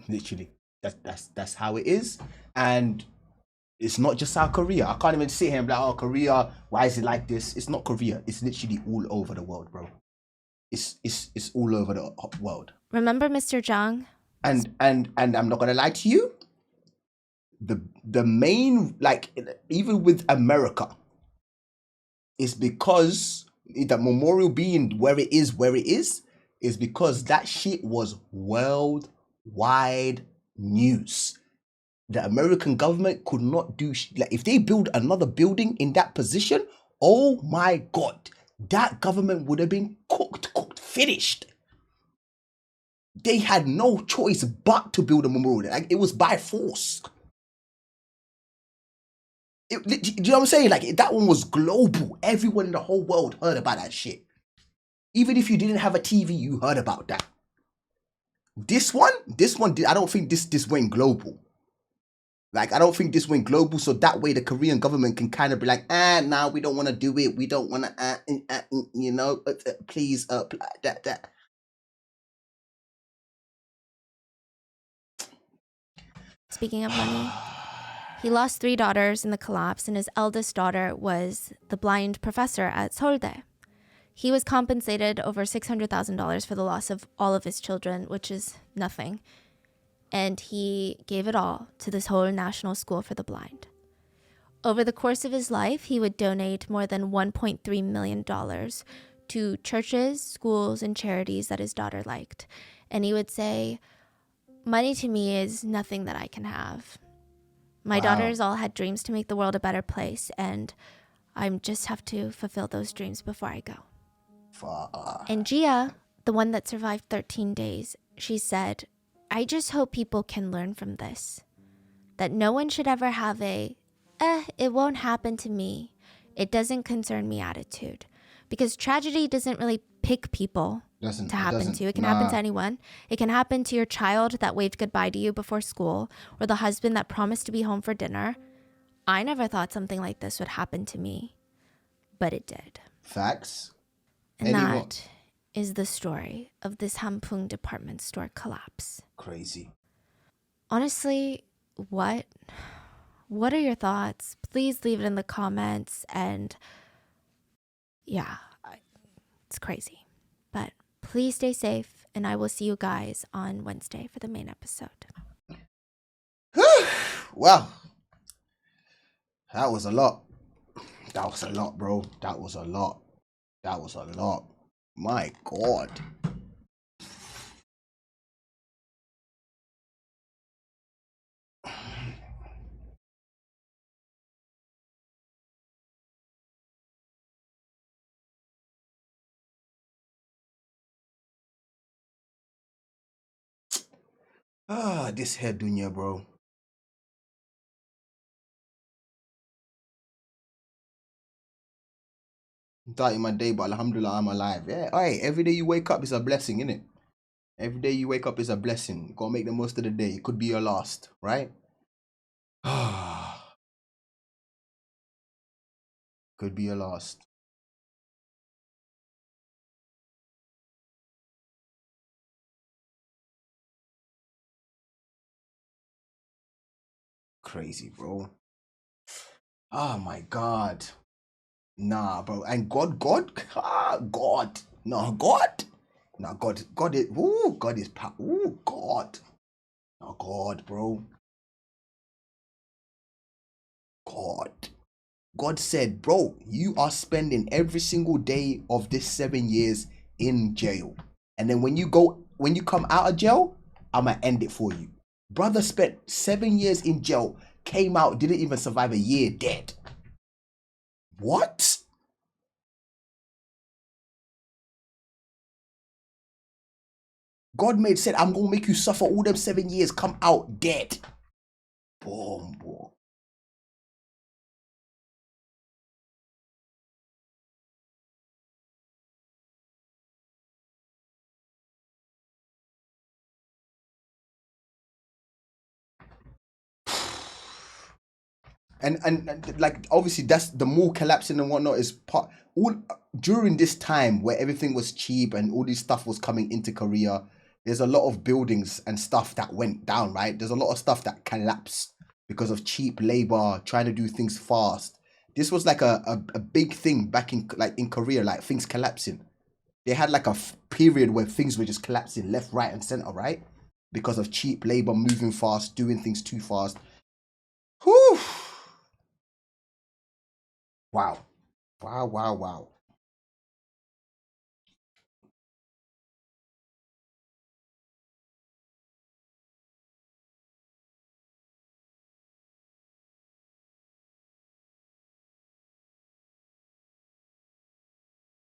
Literally, that's how it is. And it's not just South Korea. I can't even sit here and be like, oh, Korea, why is it like this? It's not Korea. It's literally all over the world, bro. It's all over the world. Remember Mr. Jung? And I'm not gonna lie to you. The main, like, even with America, is because the memorial being where it is because that shit was worldwide news. The American government could not do like, if they build another building in that position, oh my God, that government would have been cooked, finished. They had no choice but to build a memorial. Like, it was by force. Do you know what I'm saying? Like, that one was global. Everyone in the whole world heard about that shit. Even if you didn't have a TV, you heard about that. This one, I don't think this went global. Like, I don't think this went global, so that way the Korean government can kind of be like, nah, we don't want to do it. We don't want to, you know, please, that. Speaking of money, he lost 3 daughters in the collapse, and his eldest daughter was the blind professor at Seouldae. He was compensated over $600,000 for the loss of all of his children, which is nothing. And he gave it all to this whole national school for the blind. Over the course of his life, he would donate more than $1.3 million to churches, schools, and charities that his daughter liked. And he would say, money to me is nothing that I can have. My daughters all had dreams to make the world a better place, and I just have to fulfill those dreams before I go. And Gia, the one that survived 13 days, she said, I just hope people can learn from this. That no one should ever have a, it won't happen to me, it doesn't concern me attitude. Because tragedy doesn't really pick people to happen to. It can happen to anyone. It can happen to your child that waved goodbye to you before school, or the husband that promised to be home for dinner. I never thought something like this would happen to me, but it did. Facts. And that is the story of this Hampung department store collapse. Crazy. Honestly, what are your thoughts? Please leave it in the comments. And yeah, it's crazy. But please stay safe, and I will see you guys on Wednesday for the main episode. Wow. That was a lot. That was a lot, bro. That was a lot. My God. This hair dunya, bro. I'm starting my day, but alhamdulillah, I'm alive. Yeah, alright. Every day you wake up is a blessing, innit? Every day you wake up is a blessing. You gotta make the most of the day. It could be your last, right? Could be your last. Crazy, bro. Oh my God. Nah, bro. And God, God. No, God. No, God is, ooh, God is, ooh, God. No, God, bro. God. God said, bro, you are spending every single day of this 7 years in jail. And then when you come out of jail, I'ma end it for you. Brother spent 7 years in jail, came out, didn't even survive a year, dead. What? God said, I'm gonna make you suffer all them 7 years, come out dead. Boom, boom. And like obviously that's the mall collapsing and whatnot is part all during this time where everything was cheap and all this stuff was coming into Korea. There's a lot of buildings and stuff that went down, right? There's a lot of stuff that collapsed because of cheap labor, trying to do things fast. This was like a big thing back in Korea, like things collapsing. They had like a period where things were just collapsing left, right, and center, right? Because of cheap labor, moving fast, doing things too fast. Whew. Wow. Wow, wow, wow.